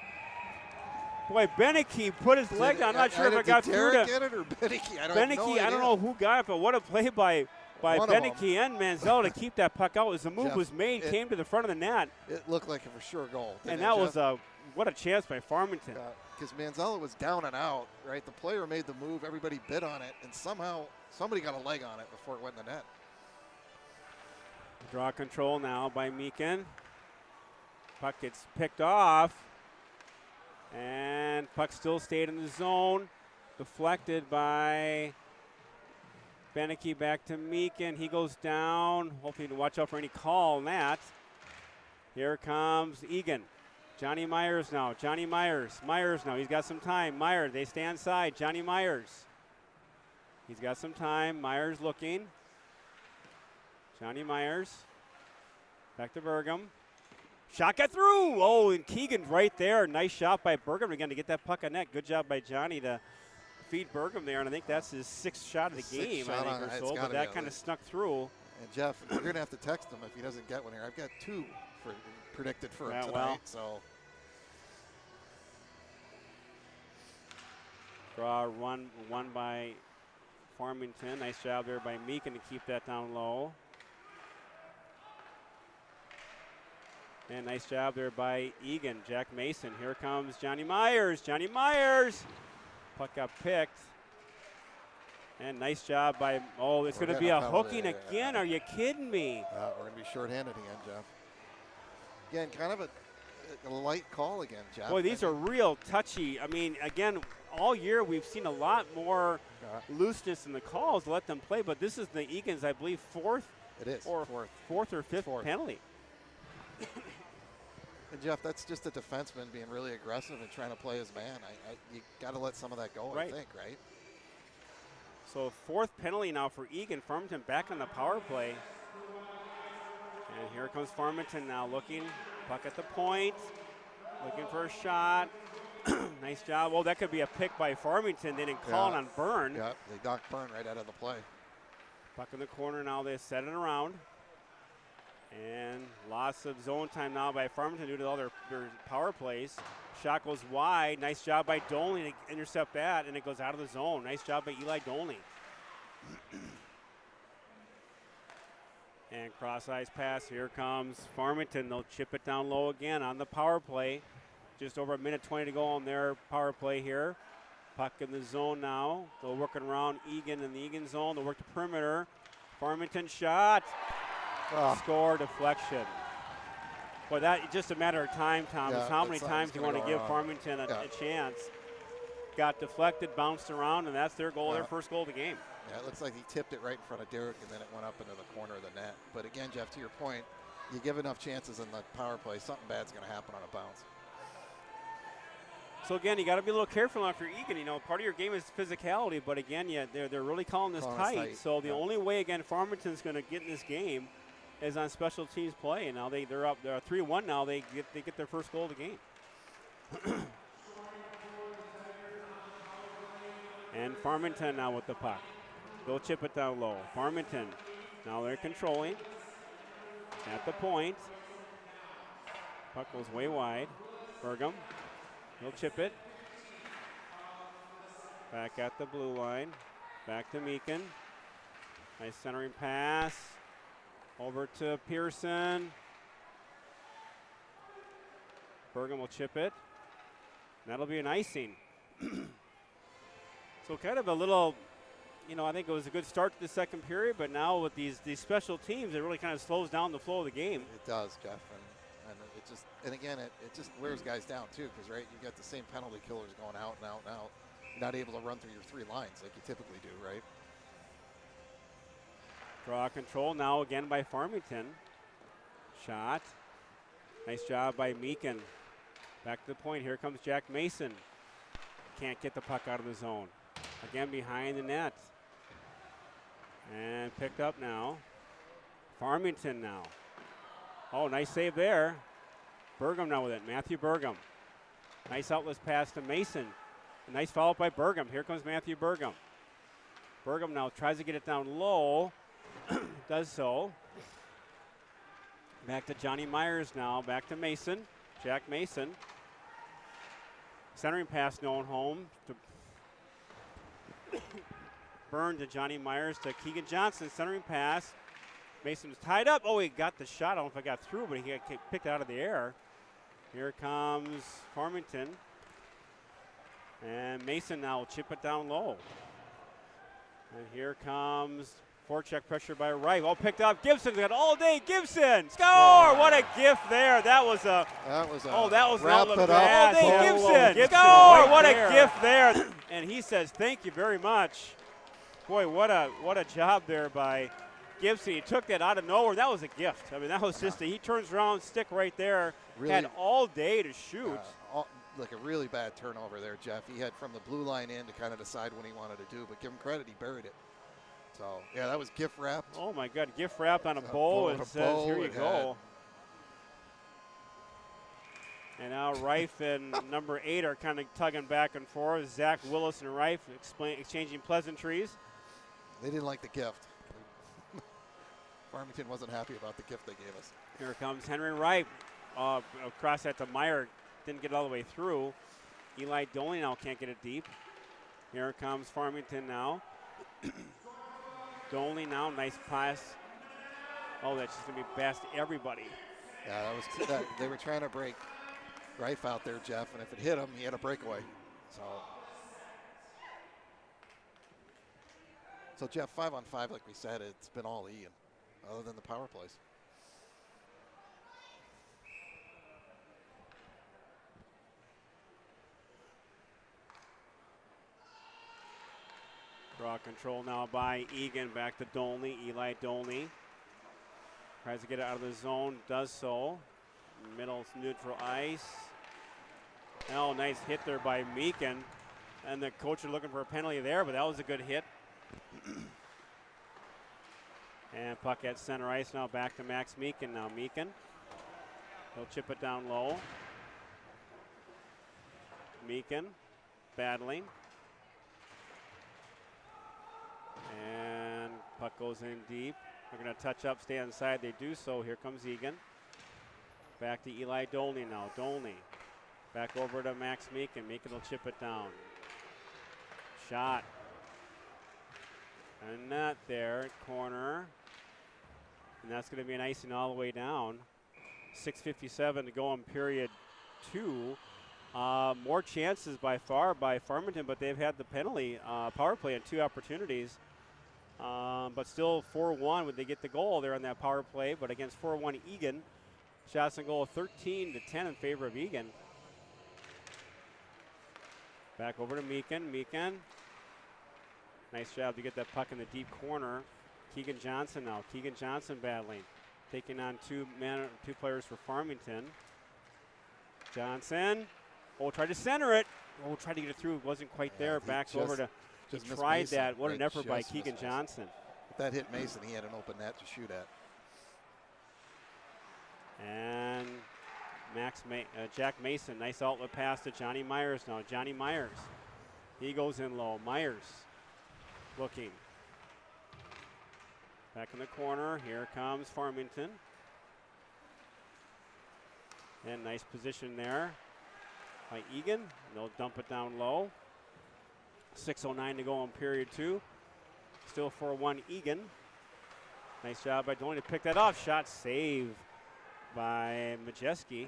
Boy, Beneke put his leg down. I'm not sure if it got through to get it or Beneke. I don't know who got it, but what a play by Beneke and Manziel to keep that puck out. As the move was made, came to the front of the net. It looked like a for sure goal. And that was what a chance by Farmington. Because Manziel was down and out, right? The player made the move, everybody bid on it, and somehow somebody got a leg on it before it went in the net. Draw control now by Meakin. Puck gets picked off. And puck still stayed in the zone. Deflected by Beneke back to Meakin. He goes down. Hopefully to watch out for any call on that. Here comes Eagan. Johnny Myers now. Johnny Myers. Myers now. He's got some time. Myers. They stay inside. Johnny Myers. He's got some time. Myers looking. Johnny Myers. Back to Burgum. Shot got through. Oh, and Keegan's right there. Nice shot by Burgum again to get that puck on net. Good job by Johnny to feed Burgum there. And I think that's his sixth shot of the game, I think, or so. But that kind of snuck through. And Jeff, we're going to have to text him if he doesn't get one here. I've got two predicted for him tonight. Well. So. Draw one by Farmington. Nice job there by Meakin to keep that down low. And nice job there by Eagan. Jack Mason. Here comes Johnny Myers. Johnny Myers. Puck got picked. And nice job by, it's going to be a hooking again. Are you kidding me? We're going to be shorthanded again, Jeff. Again, kind of a light call again, Jeff. Boy, these are real touchy. I mean, again, all year we've seen a lot more looseness in the calls to let them play, but this is the Eagans, I believe, fourth or fifth penalty. And Jeff, that's just a defenseman being really aggressive and trying to play his man. You got to let some of that go, I think, right? So fourth penalty now for Eagan. Farmington back on the power play. And here comes Farmington now looking. Puck at the point. Looking for a shot. Nice job. Well, that could be a pick by Farmington. They didn't call it on Byrne. Yeah, they docked Byrne right out of the play. Puck in the corner now. They set it around. And loss of zone time now by Farmington due to all their power plays. Shot goes wide. Nice job by Dolney to intercept that, and it goes out of the zone. Nice job by Eli Dolney. And cross-ice pass. Here comes Farmington. They'll chip it down low again on the power play. Just over a minute 20 to go on their power play here. Puck in the zone now. They're working around Eagan in the Eagan zone. They'll work the perimeter. Farmington shot. Score, deflection. Well, that's just a matter of time, Thomas. Yeah, how many times do you want to give Farmington a chance? Got deflected, bounced around, and that's their goal, their first goal of the game. Yeah, it looks like he tipped it right in front of Derek, and then it went up into the corner of the net. But again, Jeff, to your point, you give enough chances in the power play, something bad's going to happen on a bounce. So again, you got to be a little careful after Eagan. You know, part of your game is physicality, but again, they're really calling this tight. So the only way, again, Farmington's going to get in this game is on special teams play, and now they're up. They're 3-1 now. They get their first goal of the game. And Farmington now with the puck. They'll chip it down low. Farmington now they're controlling at the point. Puck goes way wide. Burgum. He'll chip it. Back at the blue line. Back to Meakin. Nice centering pass. Over to Pearson. Burgum will chip it. And that'll be an icing. So kind of a little, I think it was a good start to the second period, but now with these special teams, it really kind of slows down the flow of the game. It does, Jeff. And again, it just wears guys down too, because you got the same penalty killers going out and out and out. You're not able to run through your three lines like you typically do, right? Draw control now again by Farmington. Shot. Nice job by Meakin. Back to the point. Here comes Jack Mason. Can't get the puck out of the zone. Again behind the net. And picked up now. Farmington now. Oh, nice save there. Burgum now with it. Matthew Burgum. Nice outless pass to Mason. A nice follow-up by Burgum. Here comes Matthew Burgum. Burgum now tries to get it down low. Does so. Back to Johnny Myers now. Back to Mason. Jack Mason. Centering pass going home. To Byrne to Johnny Myers to Keegan Johnson. Centering pass. Mason was tied up. Oh, he got the shot. I don't know if I got through, but he got picked out of the air. Here comes Farmington. And Mason now will chip it down low. And here comes forecheck pressure by Wright. All picked up. Gibson's got all day. Gibson score! What a gift there. That was a that was an outlet pass. All day Gibson. Score! Right what there. A gift there. And he says thank you very much. Boy, what a job there by Gibson. He took that out of nowhere. That was a gift. I mean, that was just he turns around, stick right there. Really, had all day to shoot. Like a really bad turnover there, Jeff. He had from the blue line in to kind of decide what he wanted to do, but give him credit, he buried it. So, yeah, that was gift wrapped. Oh, my God, gift wrapped on a bowl and says, here you go. And now Reif and number 8 are kind of tugging back and forth. Zach Willis and Reif exchanging pleasantries. They didn't like the gift. Farmington wasn't happy about the gift they gave us. Here comes Henry Reif. Across that to Meyer. Didn't get all the way through. Eli Doley now can't get it deep. Here comes Farmington now. Doley now, nice pass. Oh, that's just going to be past everybody. Yeah, they were trying to break Reif out there, Jeff, and if it hit him, he had a breakaway. So Jeff, 5-on-5, like we said, it's been all Eagan, other than the power plays. Draw control now by Eagan. Back to Dolney. Eli Dolney tries to get it out of the zone. Does so. Middle neutral ice. Oh, nice hit there by Meekin. And the coach are looking for a penalty there, but that was a good hit. And puck at center ice now. Back to Max Meekin now. Meekin. He'll chip it down low. Meekin battling. And puck goes in deep. They're going to touch up, stay inside. They do so. Here comes Eagan. Back to Eli Dolney now. Dolney back over to Max Meekin. Meekin will chip it down. Shot. And not there. Corner. And that's going to be an icing all the way down. 6:57 to go in period 2. More chances by far by Farmington, but they've had the penalty power play on 2 opportunities. But still 4-1 when they get the goal there on that power play. But against 4-1 Eagan, shots and goal 13-10 in favor of Eagan. Back over to Meekin. Meekin. Nice job to get that puck in the deep corner. Keegan Johnson now. Keegan Johnson battling. Taking on two players for Farmington. Johnson. Oh, tried to center it. Oh, tried to get it through. It wasn't quite there. Back over to. He tried Mason. that. What an effort by Keegan Johnson. If that hit Mason, he had an open net to shoot at. And Jack Mason, nice outlet pass to Johnny Myers now. Johnny Myers. He goes in low. Myers looking. Back in the corner. Here comes Farmington. And nice position there by Eagan. They'll dump it down low. 6:09 to go in period 2. Still 4-1 Eagan. Nice job by Dolney to pick that off. Shot save by Majeski.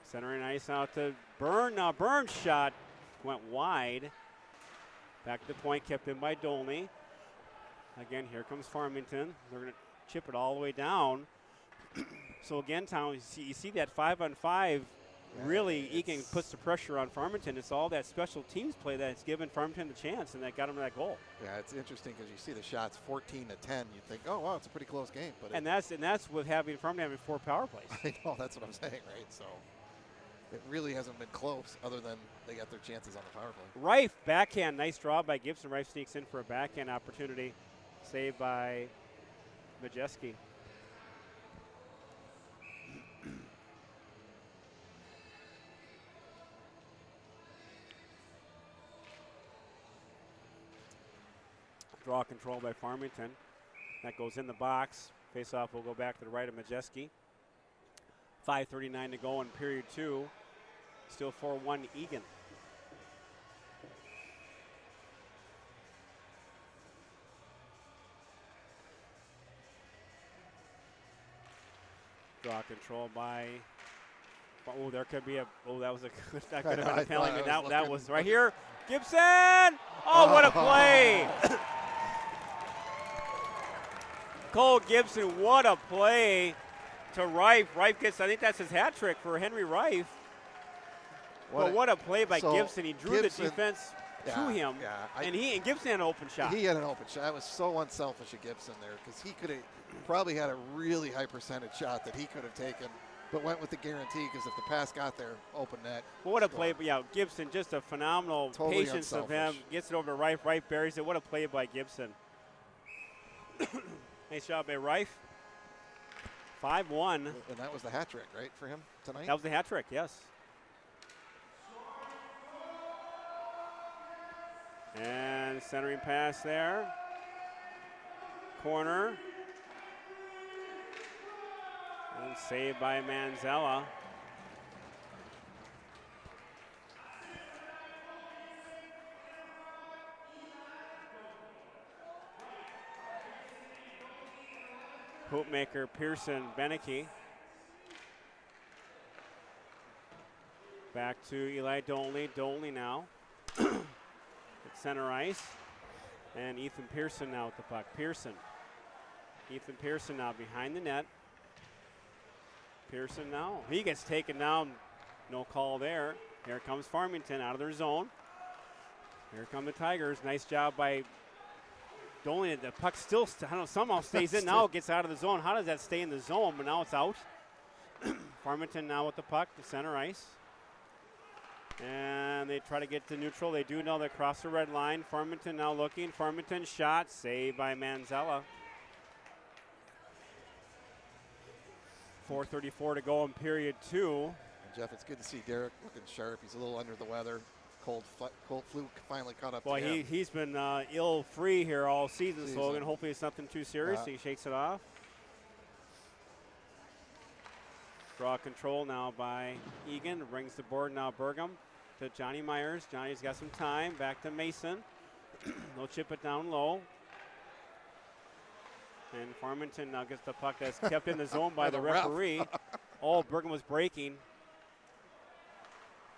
Centering ice out to Byrne. Now Byrne's shot went wide. Back to the point, kept in by Dolney. Again, here comes Farmington. They're going to chip it all the way down. So again, Tom, you see that 5-on-5. Really, Eagan puts the pressure on Farmington. It's all that special teams play that's given Farmington the chance, and that got him that goal. Yeah, it's interesting because you see the shots 14-10. You think, oh wow, it's a pretty close game. But and that's with having Farmington having 4 power plays. I know, that's what I'm saying, right? So it really hasn't been close, other than they got their chances on the power play. Reif backhand, nice draw by Gibson. Reif sneaks in for a backhand opportunity, saved by Majeski. Draw control by Farmington. That goes in the box. Face-off will go back to the right of Majeski. 5:39 to go in period 2. Still 4-1 Eagan. Draw control by. Oh, there could be a. Oh, that was a. That could have been a penalty. That was right here. Gibson. Oh, what a play! Cole Gibson, what a play to Reif. Reif gets. I think that's his hat trick for Henry Reif. What a play by Gibson. He drew the defense to him, and Gibson had an open shot. He had an open shot. It was so unselfish of Gibson there because he could have probably had a really high percentage shot that he could have taken, but went with the guarantee because if the pass got there, open net. Well, what a play. But yeah, Gibson, just a phenomenal patience of him. Gets it over to Reif. Reif buries it. What a play by Gibson. Nice job by Reif. 5-1. And that was the hat trick, right, for him tonight? That was the hat trick, yes. And centering pass there. Corner. And saved by Manzella. Hoopmaker Pearson Beneke. Back to Eli Dolney. Dolney now. At center ice. And Ethan Pearson now with the puck. Pearson. Ethan Pearson now behind the net. Pearson now. He gets taken down. No call there. Here comes Farmington out of their zone. Here come the Tigers. Nice job by Dolney. The puck still, somehow stays in. Now it gets out of the zone. How does that stay in the zone? But now it's out. Farmington now with the puck to center ice. And they try to get to neutral. They do now. They cross the red line. Farmington now looking. Farmington shot. Saved by Manzella. 4:34 to go in period 2. And Jeff, it's good to see Derek looking sharp. He's a little under the weather. Cold flu finally caught up to him. He's been ill-free here all season, Slogan. Hopefully it's nothing too serious. He shakes it off. Draw control now by Eagan. Brings the board now Burgum to Johnny Myers. Johnny's got some time. Back to Mason. They'll chip it down low. And Farmington now gets the puck that's kept in the zone by the referee. Burgum was breaking.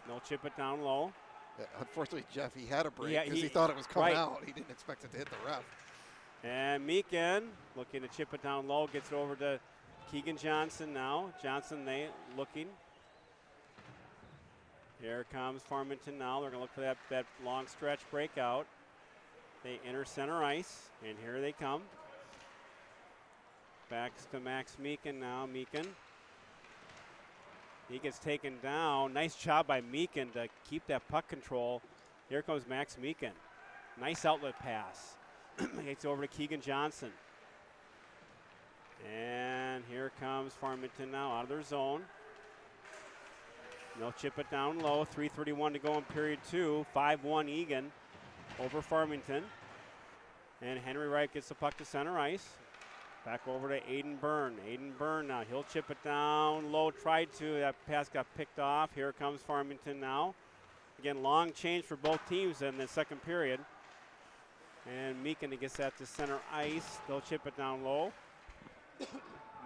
They'll chip it down low. Yeah, unfortunately, Jeff, he had a break because he thought it was coming out. He didn't expect it to hit the ref. And Meekin looking to chip it down low. Gets it over to Keegan Johnson now. Johnson looking. Here comes Farmington now. They're going to look for that long stretch breakout. They enter center ice, and here they come. Back to Max Meekin now. Meekin. He gets taken down. Nice job by Meekin to keep that puck control. Here comes Max Meekin. Nice outlet pass. Gets over to Keegan Johnson. And here comes Farmington now out of their zone. They'll chip it down low. 3:31 to go in period 2. 5-1 Eagan over Farmington. And Henry Wright gets the puck to center ice. Back over to Aiden Byrne. Aiden Byrne now. He'll chip it down low. Tried to. That pass got picked off. Here comes Farmington now. Again, long change for both teams in the second period. And Meekin gets that to center ice. They'll chip it down low.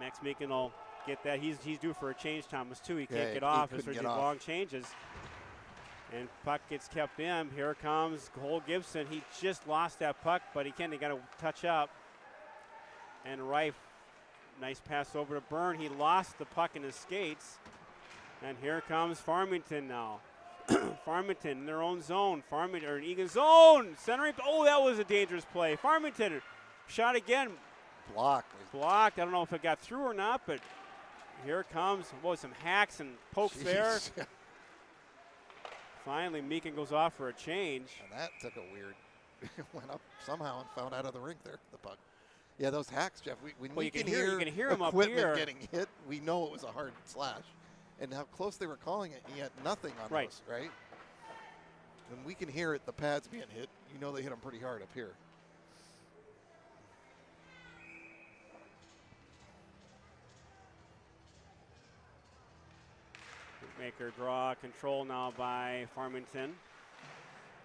Max Meekin will get that. He's due for a change, Thomas, too. He can't get off as there's long changes. And puck gets kept in. Here comes Cole Gibson. He just lost that puck, but he got to touch up. And Reif, nice pass over to Byrne. He lost the puck in his skates. And here comes Farmington now. Farmington in their own zone. Farmington, or Eagan zone. Centering. Oh, that was a dangerous play. Farmington shot again. Blocked. I don't know if it got through or not, but here comes some hacks and pokes there. Finally, Meekin goes off for a change. And that took a weird. Went up somehow and found out of the rink there, the puck. Yeah, those hacks, Jeff. You can hear them up here. Getting hit. We know it was a hard slash, and how close they were calling it. He had nothing on those, right? When we can hear it, the pads being hit. You know they hit them pretty hard up here. Maker draw, control now by Farmington.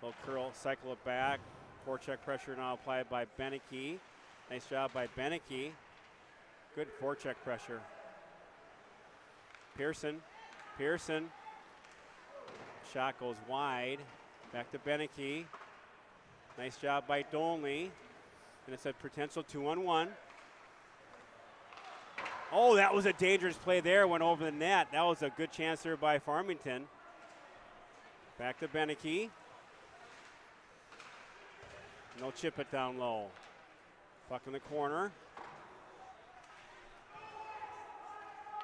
They'll curl, cycle it back. Forecheck pressure now applied by Beneke. Nice job by Beneke. Good forecheck pressure. Pearson. Shot goes wide. Back to Beneke. Nice job by Dolney. And it's a potential 2-on-1. Oh, that was a dangerous play there. Went over the net. That was a good chance there by Farmington. Back to Beneke. No chip it down low. Puck in the corner.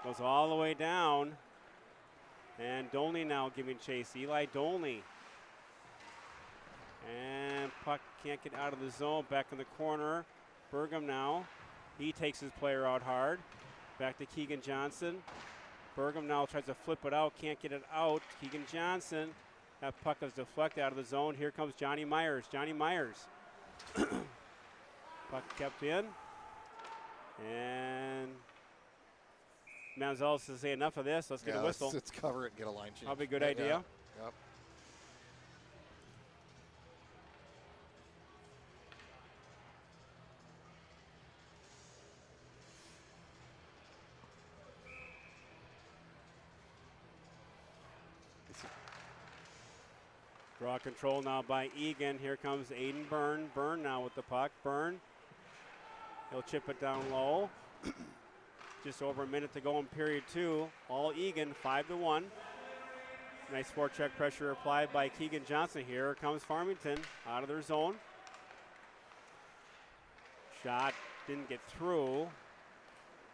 Goes all the way down. And Dolney now giving chase. Eli Dolney. And puck can't get out of the zone. Back in the corner. Burgum now. He takes his player out hard. Back to Keegan Johnson. Burgum now tries to flip it out. Can't get it out. Keegan Johnson. That puck is deflected out of the zone. Here comes Johnny Myers. Puck kept in. And Manziel says, say enough of this. Let's get a whistle. Let's cover it and get a line change. Probably a good idea. Yeah. Yep. Draw control now by Eagan. Here comes Aiden Byrne. Byrne now with the puck. Byrne. He'll chip it down low. Just over a minute to go in period 2. All Eagan, 5-1. Nice forecheck pressure applied by Keegan Johnson. Here comes Farmington out of their zone. Shot didn't get through.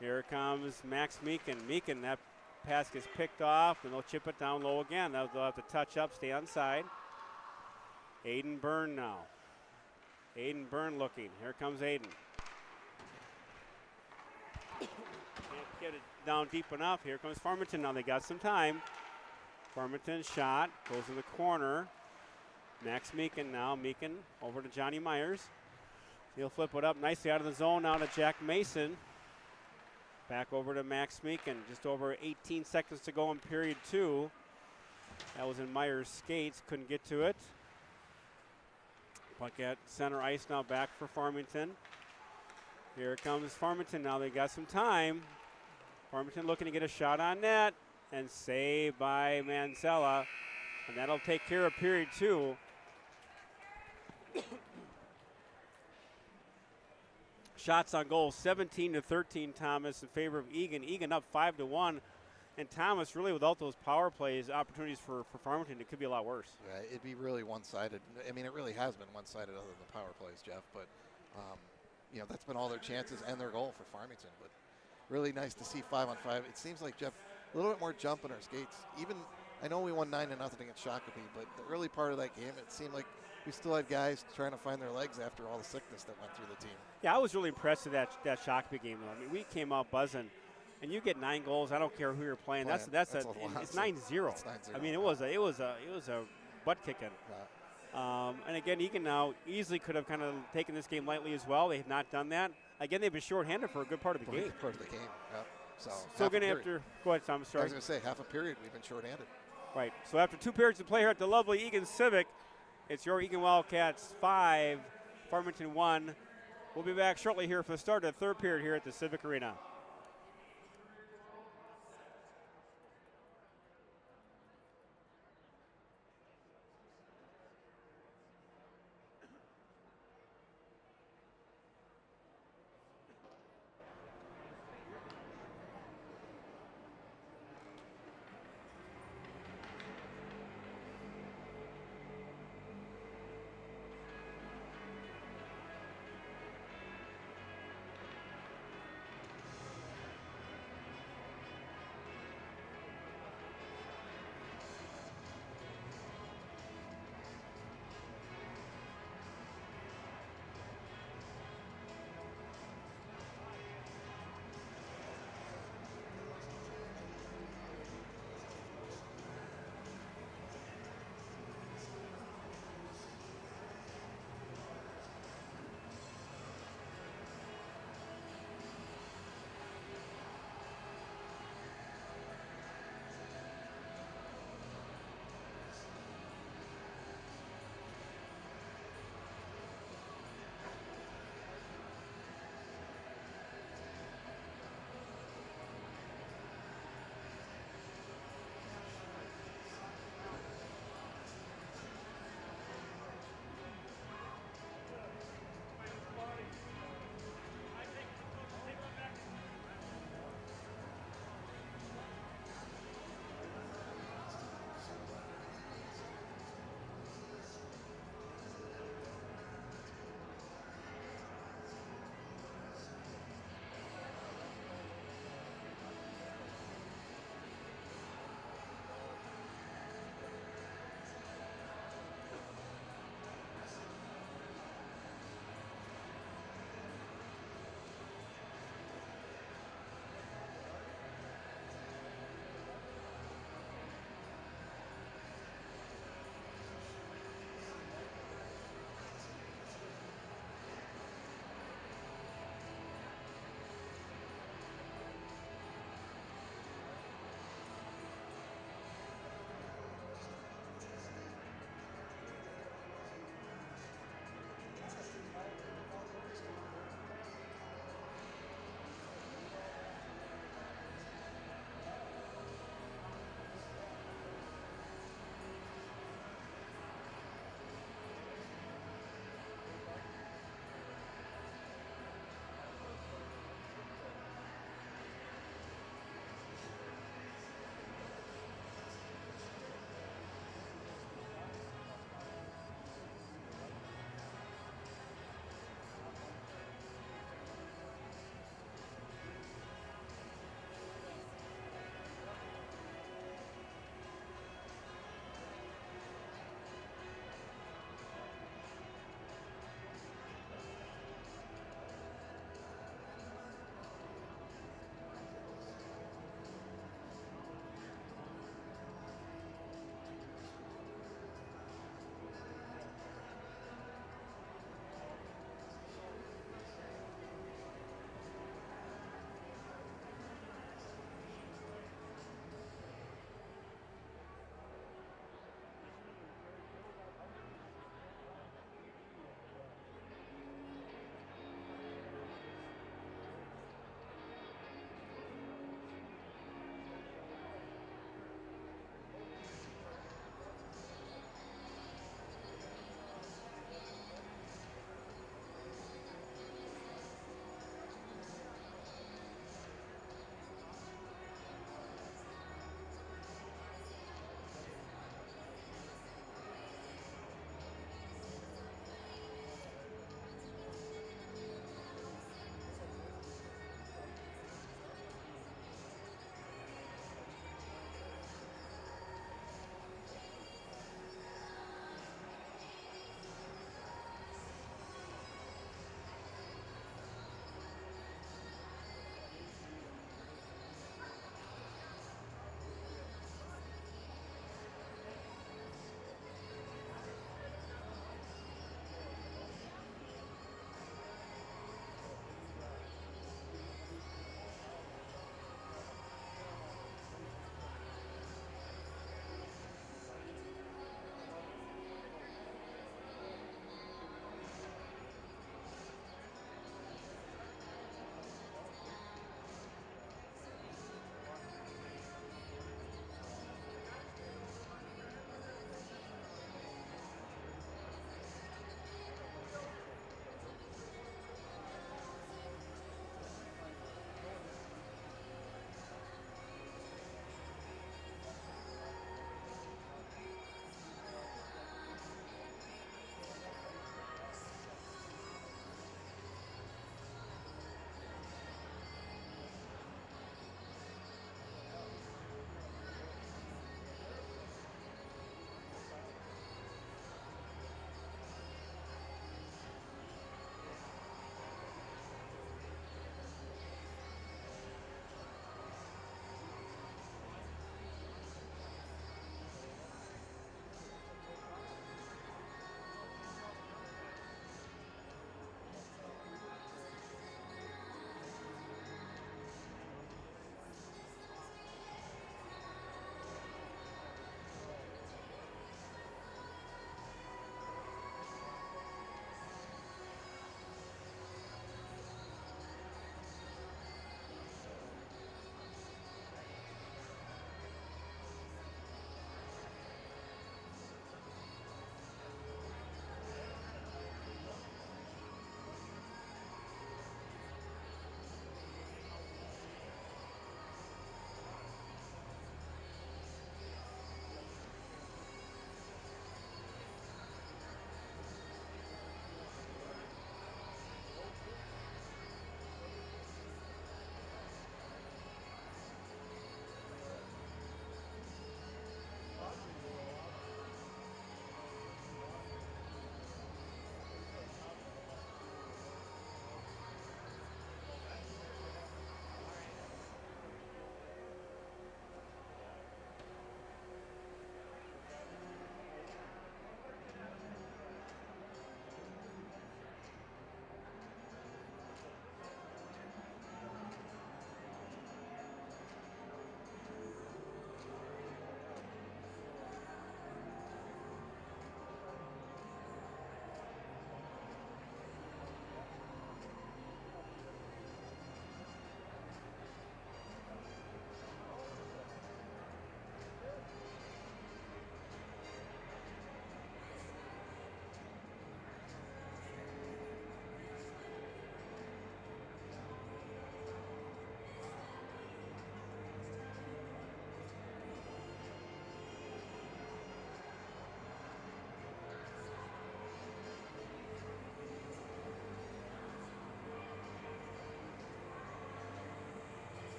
Here comes Max Meekin. Meekin, that pass gets picked off, and they'll chip it down low again. They'll have to touch up, stay on side. Aiden Byrne now. Aiden Byrne looking. Here comes Aiden. Can't get it down deep enough. Here comes Farmington now. They got some time. Farmington shot. Goes in the corner. Max Meekin now. Meekin over to Johnny Myers. He'll flip it up nicely out of the zone now to Jack Mason. Back over to Max Meekin. Just over 18 seconds to go in period 2. That was in Myers' skates. Couldn't get to it. Puck at center ice now back for Farmington. Here comes Farmington now. They got some time. Farmington looking to get a shot on net. And saved by Manzella. And that'll take care of period 2. Shots on goal, 17-13, Thomas, in favor of Eagan. Eagan up 5-1. And Thomas, really without those power plays, opportunities for Farmington, it could be a lot worse. Yeah, it'd be really one-sided. I mean, it really has been one-sided other than the power plays, Jeff. But, that's been all their chances and their goal for Farmington. But really nice to see 5-on-5. It seems like, Jeff, a little bit more jump in our skates. Even, I know we won 9-0 against Shakopee, but the early part of that game, it seemed like we still had guys trying to find their legs after all the sickness that went through the team. Yeah, I was really impressed with that Shakopee game, though. I mean, we came out buzzing. And you get 9 goals. I don't care who you're playing. It's 9-0. It's 9-0. I mean, it was a butt kicking. Yeah. And again, Eagan now easily could have kind of taken this game lightly as well. They have not done that. Again, they've been shorthanded for a good part of the game. Part of the game. Yeah. So going to after. Go ahead, Tom. Sorry. I was going to say half a period we've been shorthanded. Right. So after 2 periods to play here at the lovely Eagan Civic, it's your Eagan Wildcats 5, Farmington 1. We'll be back shortly here for the start of the 3rd period here at the Civic Arena.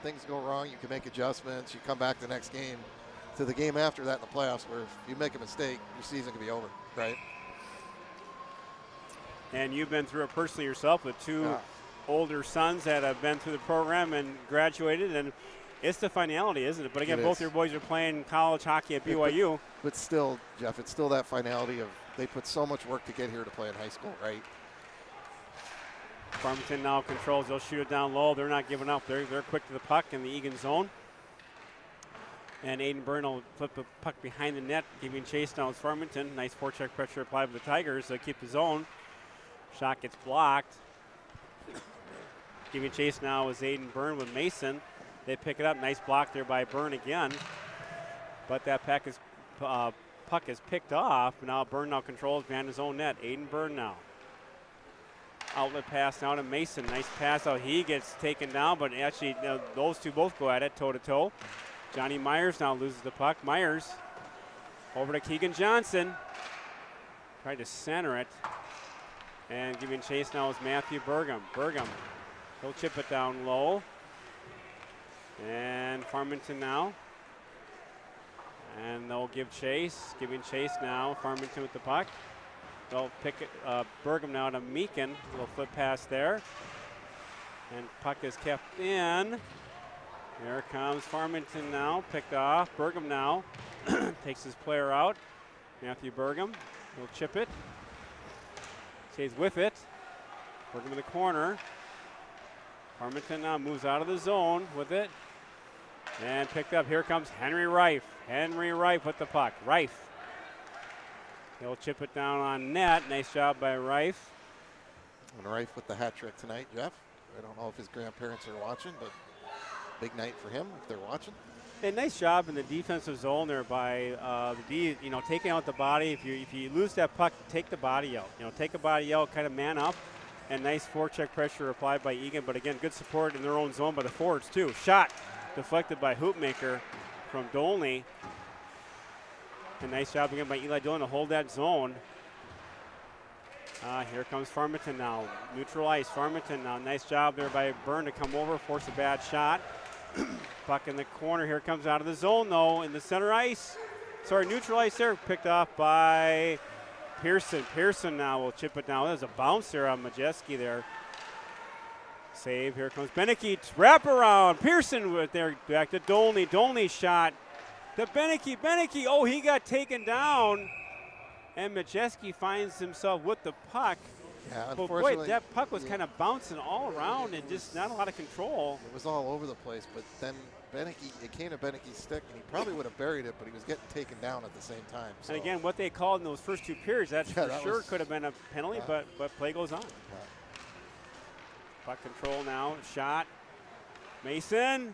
things go wrong, you can make adjustments. You come back the next game to the game after that in the playoffs, where if you make a mistake, your season can be over, right? And you've been through it personally yourself with two older sons that have been through the program and graduated, and it's the finality, isn't it? But again, both your boys are playing college hockey at BYU. But still, Jeff, it's still that finality of they put so much work to get here to play in high school, right? Farmington now controls. They'll shoot it down low. They're not giving up. They're quick to the puck in the Eagan zone. And Aiden Byrne will flip the puck behind the net, giving chase now with Farmington. Nice forecheck pressure applied by the Tigers. They'll keep the zone. Shot gets blocked. Giving chase now is Aiden Byrne with Mason. They pick it up. Nice block there by Byrne again. But that puck is picked off. Now Byrne now controls behind his own net. Aiden Byrne now. Outlet pass now to Mason. Nice pass out. He gets taken down, but actually those two both go at it toe-to-toe. Johnny Myers now loses the puck. Myers over to Keegan Johnson. Tried to center it. And giving chase now is Matthew Burgum. Burgum, he'll chip it down low. And Farmington now. And they'll give chase. Giving chase now. Farmington with the puck. They'll pick it. Burgum now to Meekin. Little flip pass there. And puck is kept in. Here comes Farmington now. Picked off. Burgum now takes his player out. Matthew Burgum. He'll chip it. Stays with it. Burgum in the corner. Farmington now moves out of the zone with it. And picked up. Here comes Henry Reif. Henry Reif with the puck. Reif. He'll chip it down on net. Nice job by Reif. And Reif with the hat trick tonight, Jeff. I don't know if his grandparents are watching, but big night for him if they're watching. A nice job in the defensive zone there by the D. Taking out the body. If you lose that puck, take the body out. Take the body out, kind of man up. And nice forecheck pressure applied by Eagan. But again, good support in their own zone by the forwards too. Shot deflected by Hoopmaker from Dolney. A nice job again by Eli Dolney to hold that zone. Here comes Farmington now. Neutral ice. Farmington now. Nice job there by Byrne to come over, force a bad shot. Puck in the corner. Here comes out of the zone though in the center ice. Sorry, neutral ice there. Picked off by Pearson. Pearson now will chip it down. There's a bounce there on Majeski there. Save. Here comes Beneke. Wrap around. Pearson with there. Back to Dolney. Dolney shot. To Beneke. Beneke. Oh, he got taken down. And Majeski finds himself with the puck. Yeah, but unfortunately. Boy, that puck was kind of bouncing all around and just not a lot of control. It was all over the place, but then it came to Beneke's stick, and he probably would have buried it, but he was getting taken down at the same time. So. And again, what they called in those first two periods, that sure could have been a penalty, but play goes on. Puck control now, shot. Mason,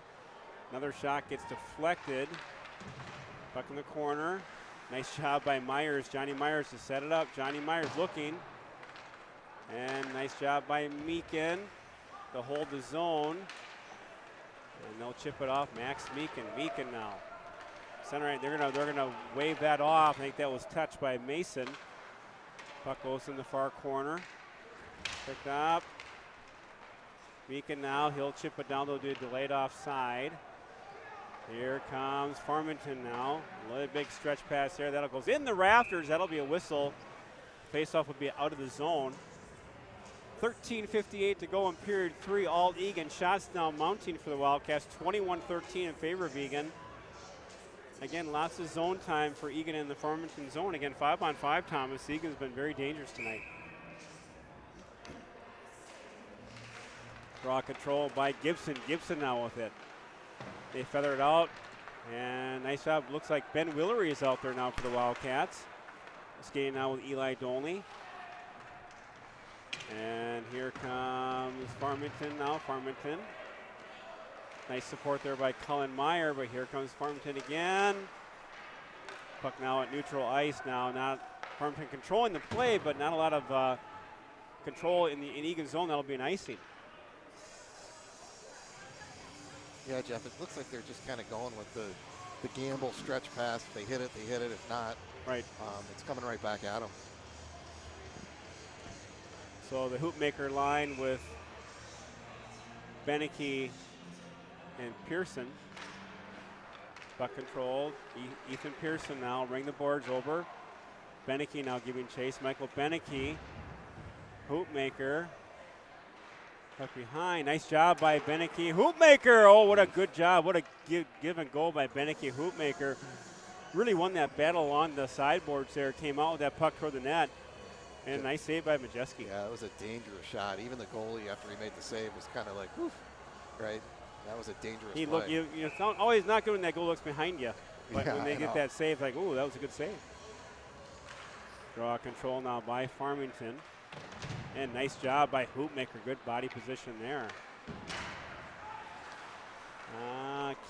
another shot gets deflected. Puck in the corner. Nice job by Myers, Johnny Myers to set it up. Johnny Myers looking. And nice job by Meekin to hold the zone. And they'll chip it off. Max Meekin. Meekin now. Center right. They're gonna wave that off. I think that was touched by Mason. Puck goes in the far corner. Picked up. Meekin now. He'll chip it down. They'll do a delayed offside. Here comes Farmington now. A little big stretch pass there. That'll goes in the rafters. That'll be a whistle. Faceoff will be out of the zone. 13:58 to go in period 3. All Eagan. Shots now mounting for the Wildcats. 21-13 in favor of Eagan. Again, lots of zone time for Eagan in the Farmington zone. Again, 5-on-5, Thomas. Eagan's been very dangerous tonight. Draw control by Gibson. Gibson now with it. They feather it out. And nice job. Looks like Ben Willery is out there now for the Wildcats. Skating now with Eli Dolney. And here comes Farmington now. Farmington. Nice support there by Cullen Meyer, but here comes Farmington again. Puck now at neutral ice now. Not Farmington controlling the play, but not a lot of control in Eagan zone. That'll be an icing. Yeah, Jeff, it looks like they're just kind of going with the gamble stretch pass. If they hit it, they hit it. If not, right, it's coming right back at them. So the Hoopmaker line with Beneke, and Pearson. Puck controlled. Ethan Pearson now ring the boards over. Beneke now giving chase. Michael Beneke, Hoopmaker. Puck behind. Nice job by Beneke. Hoopmaker. Oh, what a good job. What a give and go by Beneke. Hoopmaker really won that battle on the sideboards there. Came out with that puck toward the net. And nice save by Majewski. Yeah, it was a dangerous shot. Even the goalie, after he made the save, was kind of like, woof, right? That was a dangerous play. Look, it's always not good when that goal looks behind you. But when they get that save, like, ooh, that was a good save. Draw control now by Farmington. And nice job by Hoopmaker. Good body position there.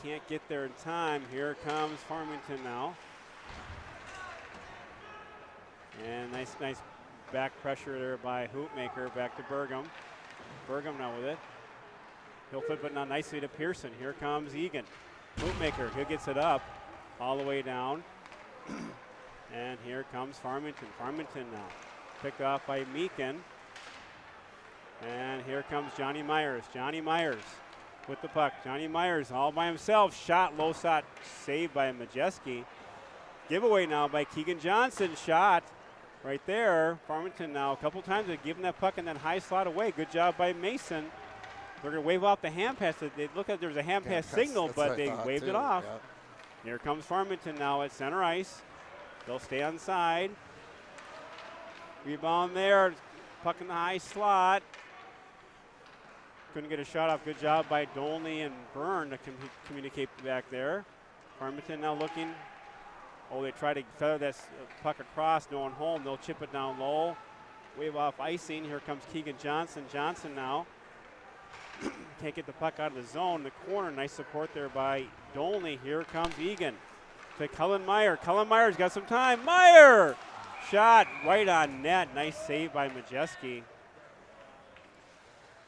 Can't get there in time. Here comes Farmington now. And nice back pressure there by Hoopmaker. Back to Burgum. Burgum now with it. He'll flip it now nicely to Pearson. Here comes Eagan. Hoopmaker, he gets it up all the way down. And here comes Farmington. Farmington now picked off by Meekin. And here comes Johnny Myers. Johnny Myers with the puck. Johnny Myers all by himself. Shot, low shot, saved by Majewski. Giveaway now by Keegan Johnson. Shot right there. Farmington now a couple times they're giving that puck in that high slot away. Good job by Mason. They're going to wave off the hand pass. They look like there was a hand pass signal, but they waved it off. Yeah. Here comes Farmington now at center ice. They'll stay on side. Rebound there. Puck in the high slot. Couldn't get a shot off. Good job by Dolney and Byrne to communicate back there. Farmington now looking. Oh, they try to feather that puck across. No one home. They'll chip it down low. Wave off icing. Here comes Keegan Johnson. Johnson now. Can't get the puck out of the zone. The corner, nice support there by Dolney. Here comes Eagan to Cullen Meyer. Cullen Meyer's got some time. Meyer! Shot right on net. Nice save by Majewski.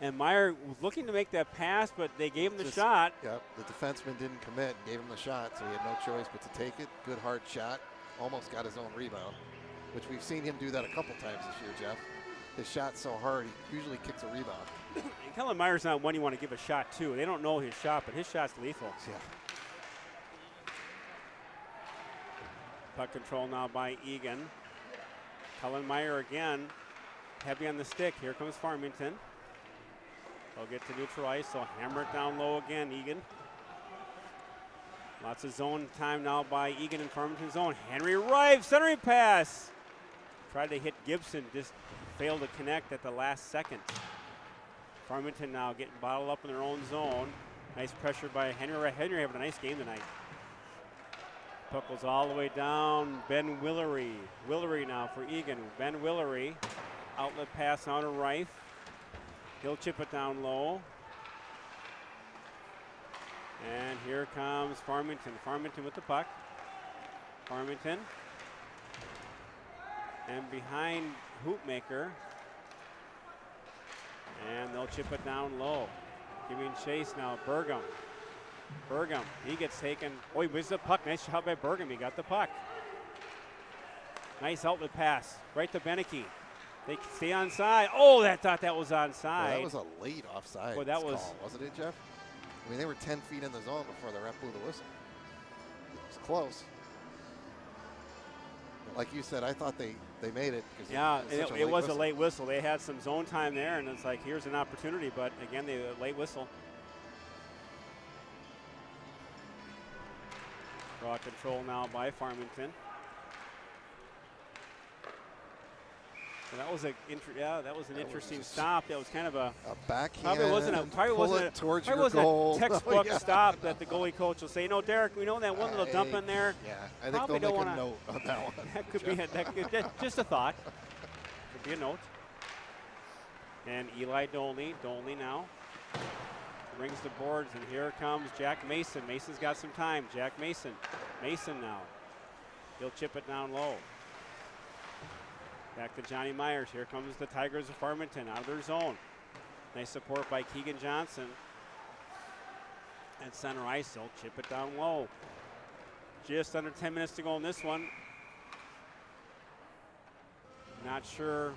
And Meyer was looking to make that pass, but they gave him the shot. Yep, the defenseman didn't commit and gave him the shot, so he had no choice but to take it. Good hard shot. Almost got his own rebound, which we've seen him do that a couple times this year, Jeff. His shot's so hard, he usually kicks a rebound. And Cullen Meyer's not one you want to give a shot to. They don't know his shot, but his shot's lethal. Yeah. Puck control now by Eagan. Cullen Meyer again, heavy on the stick. Here comes Farmington. They'll get to neutral ice, so hammer it down low again, Eagan. Lots of zone time now by Eagan in Farmington zone. Henry Rife, centering pass. Tried to hit Gibson, just failed to connect at the last second. Farmington now getting bottled up in their own zone. Nice pressure by Henry Rife. Henry having a nice game tonight. Puck goes all the way down. Ben Willery. Willery now for Eagan. Ben Willery. Outlet pass on to Rife. He'll chip it down low. And here comes Farmington. Farmington with the puck. Farmington. And behind Hoopmaker. And they'll chip it down low. Giving chase now, Burgum. Burgum, he gets taken. Oh, he misses the puck. Nice shot by Burgum. He got the puck. Nice outlet pass. Right to Beneke. They stay onside. Oh, I thought that was onside. Well, that was a late offside call, wasn't it, Jeff? I mean, they were 10 feet in the zone before the ref blew the whistle. It was close. Like you said, I thought they made it. Yeah, it was a late whistle. They had some zone time there, and it's like, here's an opportunity. But, again, they late whistle. Draw control now by Farmington. So that was an interesting stop. That was kind of a backhand. Probably wasn't a textbook stop that the goalie coach will say, no, Derek, we know that one little dump in there. Yeah, I think they'll make a note on that one. That could be just a thought. Could be a note. And Eli Dolney now rings the boards, and here comes Jack Mason. Mason's got some time. Jack Mason. Mason now. He'll chip it down low. Back to Johnny Myers. Here comes the Tigers of Farmington out of their zone. Nice support by Keegan Johnson. At center ice, they'll chip it down low. Just under 10 minutes to go in this one. Not sure.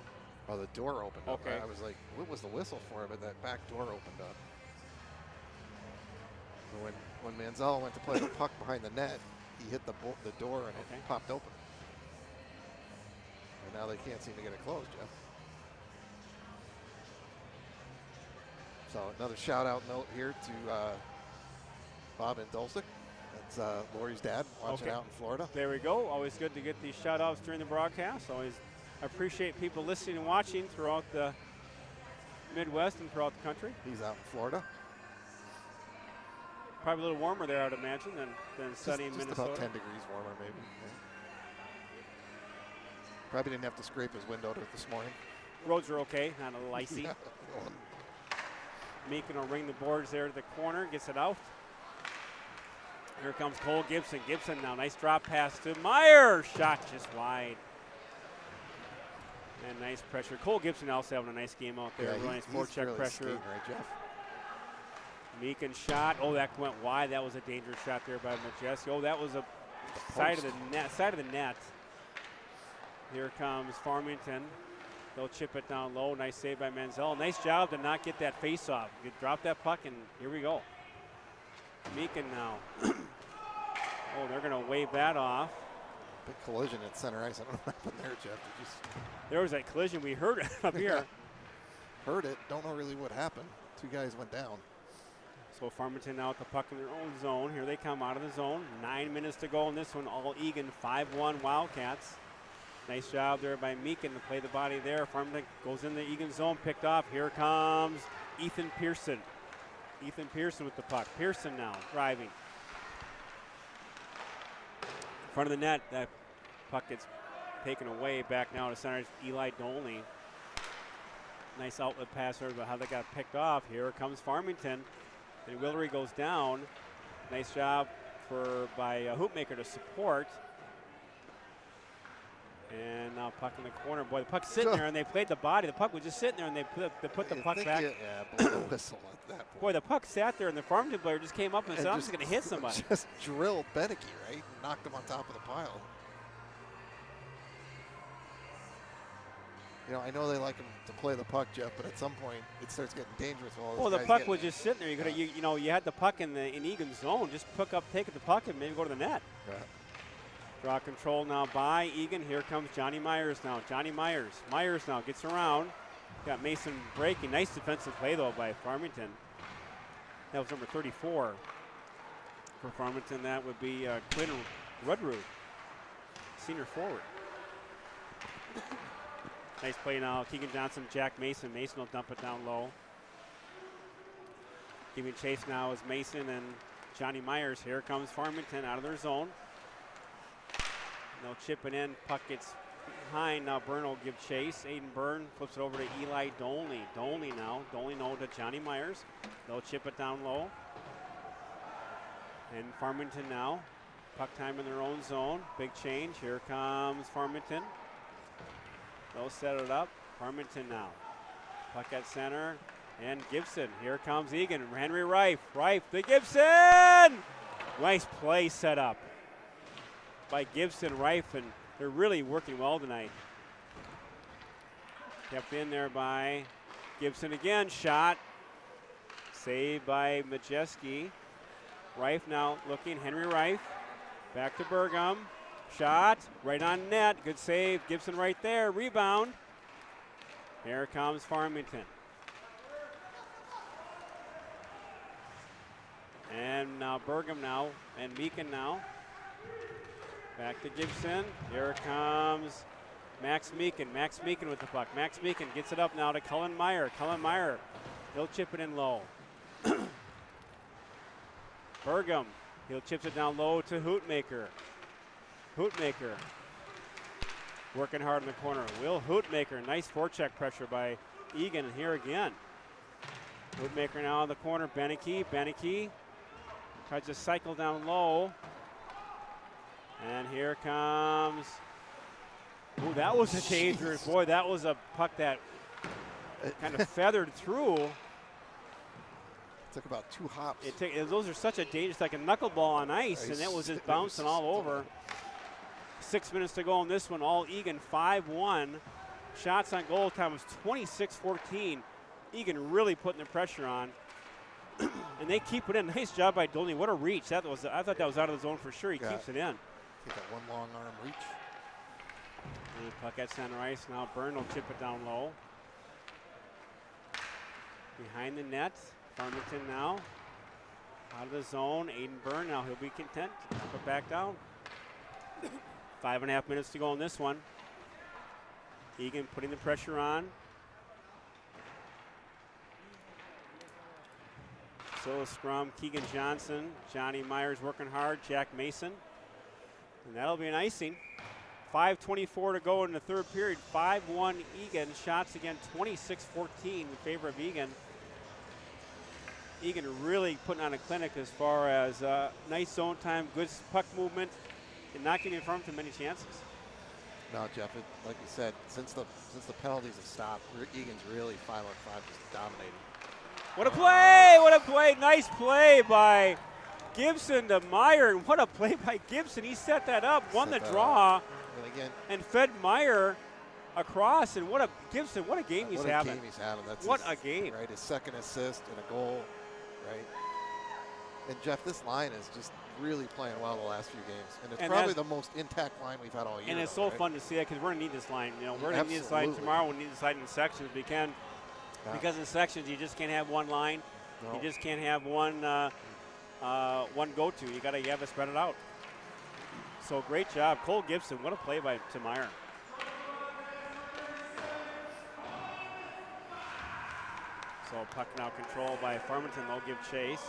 Oh, the door opened up. Okay. I was like, what was the whistle for? But that back door opened up. When Manziel went to play the puck behind the net, he hit the door and it popped open. And now they can't seem to get it closed, Jeff. So another shout-out note here to Bob and Dulcic. That's Lori's dad watching out in Florida. There we go. Always good to get these shout-outs during the broadcast. Always appreciate people listening and watching throughout the Midwest and throughout the country. He's out in Florida. Probably a little warmer there, I'd imagine, than sunny in Minnesota. About 10 degrees warmer, maybe. Yeah. Probably didn't have to scrape his window this morning. Roads are okay, not a little icy. Yeah. Meekin will ring the boards there to the corner, gets it out. Here comes Cole Gibson. Gibson now, nice drop pass to Meyer. Shot just wide. And nice pressure. Cole Gibson also having a nice game out there. Yeah, really nice forecheck really pressure. skating, right, Jeff? Meekin shot. Oh, that went wide. That was a dangerous shot there by Majeski. Oh, that was a side of the net. Here comes Farmington. They'll chip it down low. Nice save by Manziel. Nice job to not get that face off. Drop that puck, and here we go. Meekin now. Oh, they're going to wave that off. Big collision at center ice. I don't know what happened there, Jeff. There was that collision. We heard it up here. Heard it. Don't know really what happened. Two guys went down. So Farmington now with the puck in their own zone. Here they come out of the zone. 9 minutes to go in this one. All Eagan 5-1 Wildcats. Nice job there by Meekin to play the body there. Farmington goes in the Eagan zone, picked off. Here comes Ethan Pearson. Ethan Pearson with the puck. Pearson now driving. In front of the net, that puck gets taken away. Back now to center, Eli Dolney. Nice outlet pass there, but how they got picked off. Here comes Farmington. And Willery goes down. Nice job by Hoopmaker to support. And now puck in the corner. Boy, the puck's sitting there, and they played the body. The puck was just sitting there, and they put the puck back. Blow the whistle at that point. Boy, the puck sat there, and the Farmington player just came up and said, I'm just going to hit somebody. Just drilled Beneke, right? Knocked him on top of the pile. You know, I know they like him to play the puck, Jeff, but at some point it starts getting dangerous. Well, the puck was just sitting there. You had the puck in Egan's zone. Just take the puck and maybe go to the net. Right. Draw control now by Eagan. Here comes Johnny Myers now. Johnny Myers. Myers now gets around. Got Mason breaking. Nice defensive play, though, by Farmington. That was number 34. For Farmington, that would be Quinn Rudrud, senior forward. Nice play now. Keegan Johnson, Jack Mason. Mason will dump it down low. Giving chase now is Mason and Johnny Myers. Here comes Farmington out of their zone. They'll chip it in. Puck gets behind. Now Byrne will give chase. Aiden Byrne flips it over to Eli Dolney. Dolney now to Johnny Myers. They'll chip it down low. And Farmington now. Puck time in their own zone. Big change. Here comes Farmington. They'll set it up. Farmington now. Puck at center. And Gibson. Here comes Eagan. Henry Reif. Reif to Gibson! Nice play set up by Gibson, Reif, and they're really working well tonight. Kept in there by Gibson again. Shot. Saved by Majeski. Reif now looking. Henry Reif. Back to Burgum. Shot. Right on net. Good save. Gibson right there. Rebound. Here comes Farmington. And now Burgum now. And Meekin now. Back to Gibson. Here comes Max Meekin. Max Meekin with the puck. Max Meekin gets it up now to Cullen Meyer. Cullen Meyer. He'll chip it in low. Burgum. He'll chips it down low to Hoopmaker. Hoopmaker. Working hard in the corner. Will Hoopmaker. Nice forecheck pressure by Eagan here again. Hoopmaker now in the corner. Beneke. Beneke tries to cycle down low. And here comes, ooh, that was a dangerous, boy, that was a puck that kind of feathered through. It took about 2 hops. Those are such a dangerous, like a knuckleball on ice, and it was just bouncing all over. 6 minutes to go in this one, all Eagan 5-1. Shots on goal time was 26-14. Eagan really putting the pressure on. And they keep it in. Nice job by Dolney. What a reach. I thought that was out of the zone for sure. He keeps it in. Take that one long arm reach. And puck at center ice. Now Byrne will chip it down low. Behind the net. Farmington now. Out of the zone. Aiden Byrne. Now he'll be content to put back down. 5.5 minutes to go in this one. Eagan putting the pressure on. So a scrum, Keegan Johnson, Johnny Myers working hard, Jack Mason. And that'll be an icing. 5:24 to go in the third period. 5-1 Eagan. Shots again 26-14 in favor of Eagan. Eagan really putting on a clinic as far as nice zone time, good puck movement, and not giving Farmington many chances. No, Jeff, like you said, since the penalties have stopped, Eagan's really 5-on-5 just dominating. What a play! What a play! Nice play by Gibson to Meyer. And what a play by Gibson. He set that up, won the draw, and fed Meyer across. And what a Gibson, what a game he's having. What a game he's having. That's what a game. Right, his second assist and a goal, right? And Jeff, this line is just really playing well the last few games. And it's probably the most intact line we've had all year. And it's so fun to see that because we're going to need this line. You know, we're going to need this line tomorrow. We need this line in sections because in sections you just can't have one line. No. You just can't have one go-to. You got to have it spread it out. So great job, Cole Gibson. What a play by Meyer. So puck now controlled by Farmington. They'll give chase.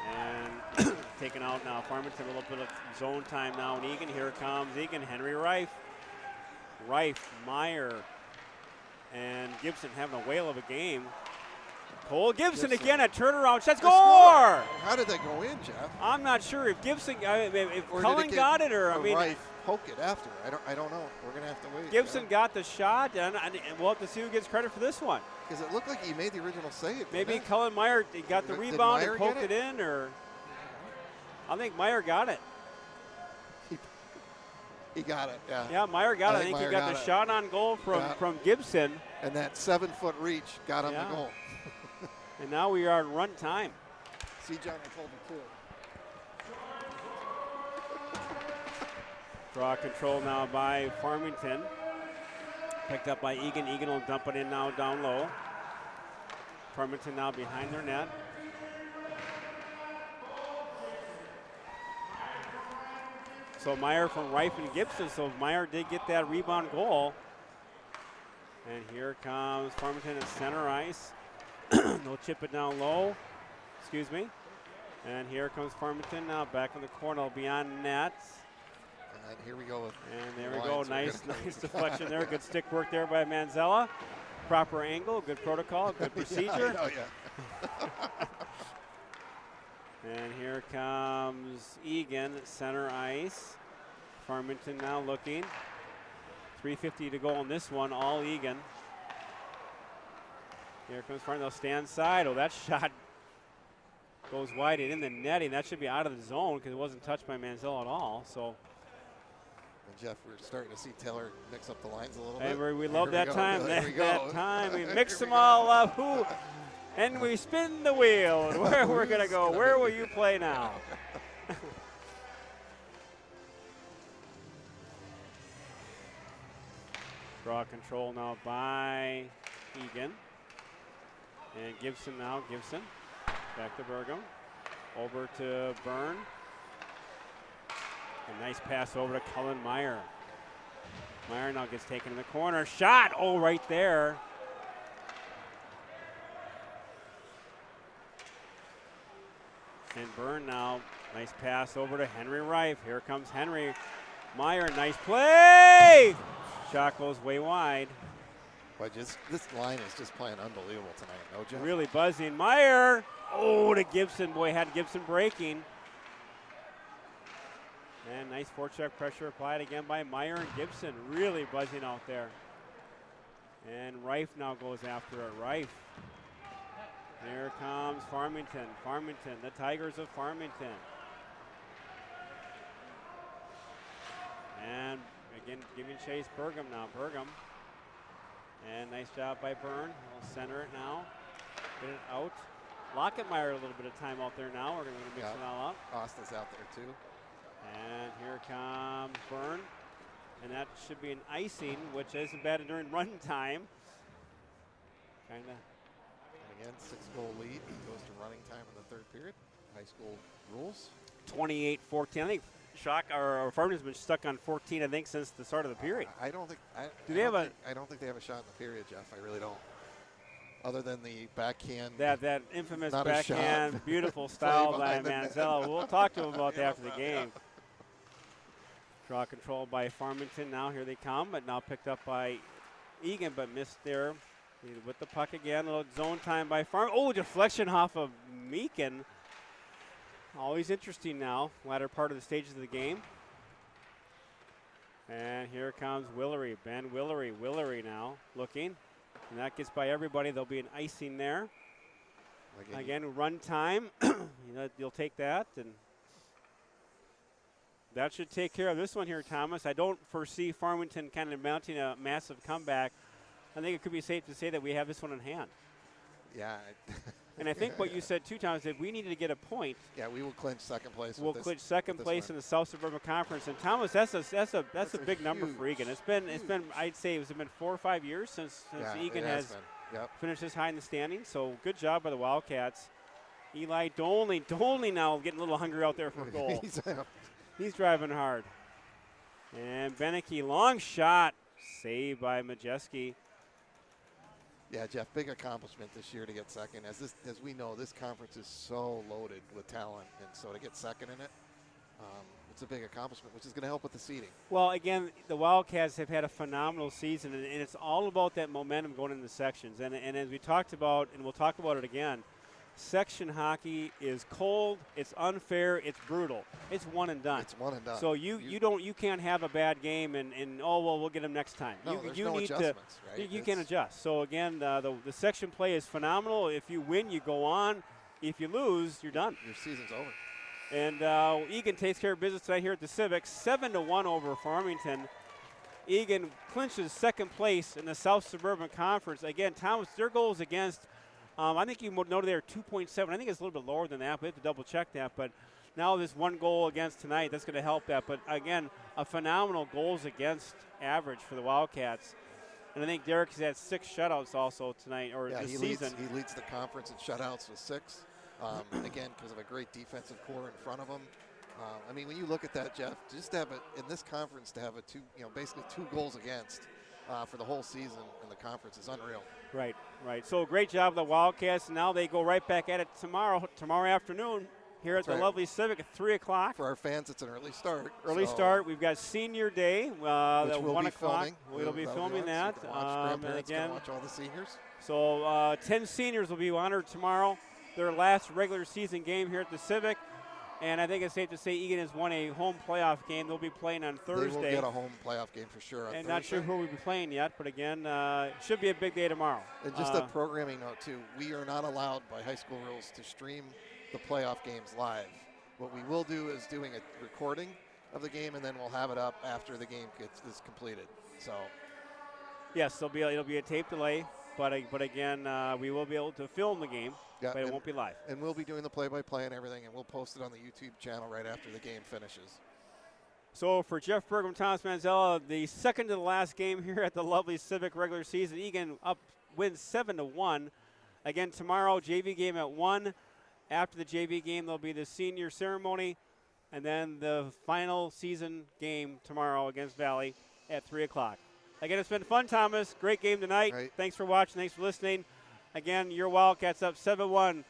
And taken out now. Farmington, a little bit of zone time now. And Eagan, here comes Eagan. Henry Reif. Meyer, and Gibson having a whale of a game. Cole Gibson again, a turnaround shot. Score! How did that go in, Jeff? I'm not sure if Gibson, if Cullen got it or, I mean. Reif poke it after. I don't know. We're going to have to wait. Gibson got the shot, and we'll have to see who gets credit for this one. Because it looked like he made the original save. Maybe Cullen Meyer got the rebound and poked it in, or I think Meyer got it. He got it, yeah. Yeah, Meyer got it. I think he got the shot on goal from Gibson. And that 7-foot reach got him the goal. And now we are in run time. See, John, I told you too. Draw control now by Farmington. Picked up by Eagan. Eagan will dump it in now down low. Farmington now behind their net. So Meyer from Reif and Gibson. So Meyer did get that rebound goal. And here comes Farmington at center ice. They'll chip it down low. Excuse me. And here comes Farmington now back in the corner beyond net. And here we go. And there we go. Nice deflection there. Good stick work there by Manzella. Proper angle, good protocol, good procedure. And here comes Eagan at center ice. Farmington now looking. 3:50 to go on this one, all Eagan. Here comes Farmington, they'll stand side. Oh, that shot goes wide and in the netting. That should be out of the zone because it wasn't touched by Manzella at all. So. And Jeff, we're starting to see Taylor mix up the lines a little bit. And we love that time. That time we mix them all up. And we spin the wheel. And where we're going to go? Where will you play now? Draw control now by Eagan. And Gibson now. Gibson back to Burgum. Over to Byrne. A nice pass over to Cullen Meyer. Meyer now gets taken in the corner. Shot! Oh, right there. And Byrne now. Nice pass over to Henry Reif. Here comes Henry. Meyer, nice play! Shot goes way wide. But this line is just playing unbelievable tonight, no, Jeff? Really buzzing. Meyer! Oh, to Gibson. Boy, had Gibson breaking. And nice forecheck pressure applied again by Meyer and Gibson. Really buzzing out there. And Reif now goes after it. Reif. Here comes Farmington. Farmington, the Tigers of Farmington. And again, giving chase Burgum now. Burgum. And nice job by Byrne. He'll center it now. Get it out. Lockettmeyer a little bit of time out there now. We're going to mix it all up. Austin's out there too. And here comes Byrne. And that should be an icing, which isn't bad during run time. Kind of. Again, 6-goal lead. He goes to running time in the third period. High school rules. 28-14. I think Farmington's been stuck on 14, I think, since the start of the period. I don't think. I don't think they have a shot in the period, Jeff. I really don't. Other than the backhand. That infamous backhand, beautiful style by Manzella. We'll talk to him about that after the game. Draw control by Farmington. Now here they come, but now picked up by Eagan, but missed there with the puck again. A little zone time by Oh, deflection off of Meakin. Always interesting now, latter part of the stages of the game. And here comes Willery, Ben Willery. Willery now looking. And that gets by everybody. There'll be an icing there. Again, run time. You'll take that. And that should take care of this one here, Thomas. I don't foresee Farmington kind of mounting a massive comeback. I think it could be safe to say that we have this one in hand. Yeah. And I think what you said too, Thomas, if we needed to get a point. Yeah, we will clinch second place. We'll clinch second place in the South Suburban Conference. And Thomas, that's a big number for Eagan. It's been I'd say it's been 4 or 5 years since Eagan has finished this high in the standings. So good job by the Wildcats. Eli Dolney now getting a little hungry out there for a goal. He's driving hard. And Beneke, long shot, saved by Majeski. Yeah, Jeff, big accomplishment this year to get second. As we know, this conference is so loaded with talent, and so to get second in it, it's a big accomplishment, which is going to help with the seeding. Well, again, the Wildcats have had a phenomenal season, and it's all about that momentum going into the sections. And as we talked about, and we'll talk about it again, section hockey is cold, it's unfair, it's brutal. It's one and done. It's one and done. So you can't have a bad game and we'll get them next time. No, you no need adjustments, to right? you can adjust. So again, the section play is phenomenal. If you win, you go on. If you lose, you're done. Your season's over. And Eagan takes care of business tonight here at the Civic, 7-1 over Farmington. Eagan clinches second place in the South Suburban Conference. Again, Thomas, their goals against. I think you noted there 2.7. I think it's a little bit lower than that. We have to double check that. But now this one goal against tonight, that's going to help that. But again, a phenomenal goals against average for the Wildcats. And I think Derek has had 6 shutouts also tonight this season. He leads the conference in shutouts with 6. Again, because of a great defensive core in front of him. I mean, when you look at that, Jeff, just to have in this conference to have basically 2 goals against for the whole season in the conference is unreal. Right. So great job of the Wildcats. Now they go right back at it tomorrow afternoon here at the lovely Civic at 3 o'clock. For our fans, it's an early start. Start. We've got Senior Day which at we'll 1 be o'clock. Filming. We'll be filming that. So grandparents can watch all the seniors. So 10 seniors will be honored tomorrow. Their last regular season game here at the Civic. And I think it's safe to say Eagan has won a home playoff game. They'll be playing on Thursday. They will get a home playoff game for sure on Thursday. Not sure who we'll be playing yet, but again, should be a big day tomorrow. And just a programming note, too. We are not allowed by high school rules to stream the playoff games live. What we will do is doing a recording of the game, and then we'll have it up after the game is completed. So, yes, it'll be a tape delay, but again, we will be able to film the game. Yeah, but it won't be live. And we'll be doing the play-by-play and everything, and we'll post it on the YouTube channel right after the game finishes. So for Jeff Bergman, Thomas Manzella, the second to the last game here at the lovely Civic regular season, Eagan wins 7-1. Again, tomorrow, JV game at 1. After the JV game, there'll be the senior ceremony, and then the final season game tomorrow against Valley at 3 o'clock. Again, it's been fun, Thomas. Great game tonight. Right. Thanks for watching. Thanks for listening. Again, your Wildcats up 7-1.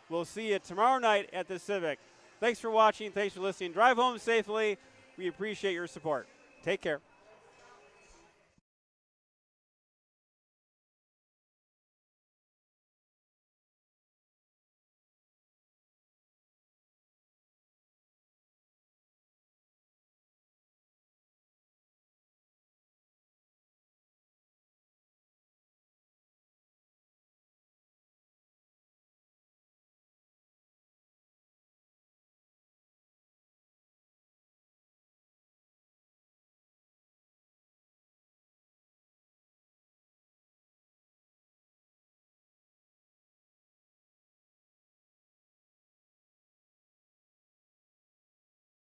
We'll see you tomorrow night at the Civic. Thanks for watching. Thanks for listening. Drive home safely. We appreciate your support. Take care.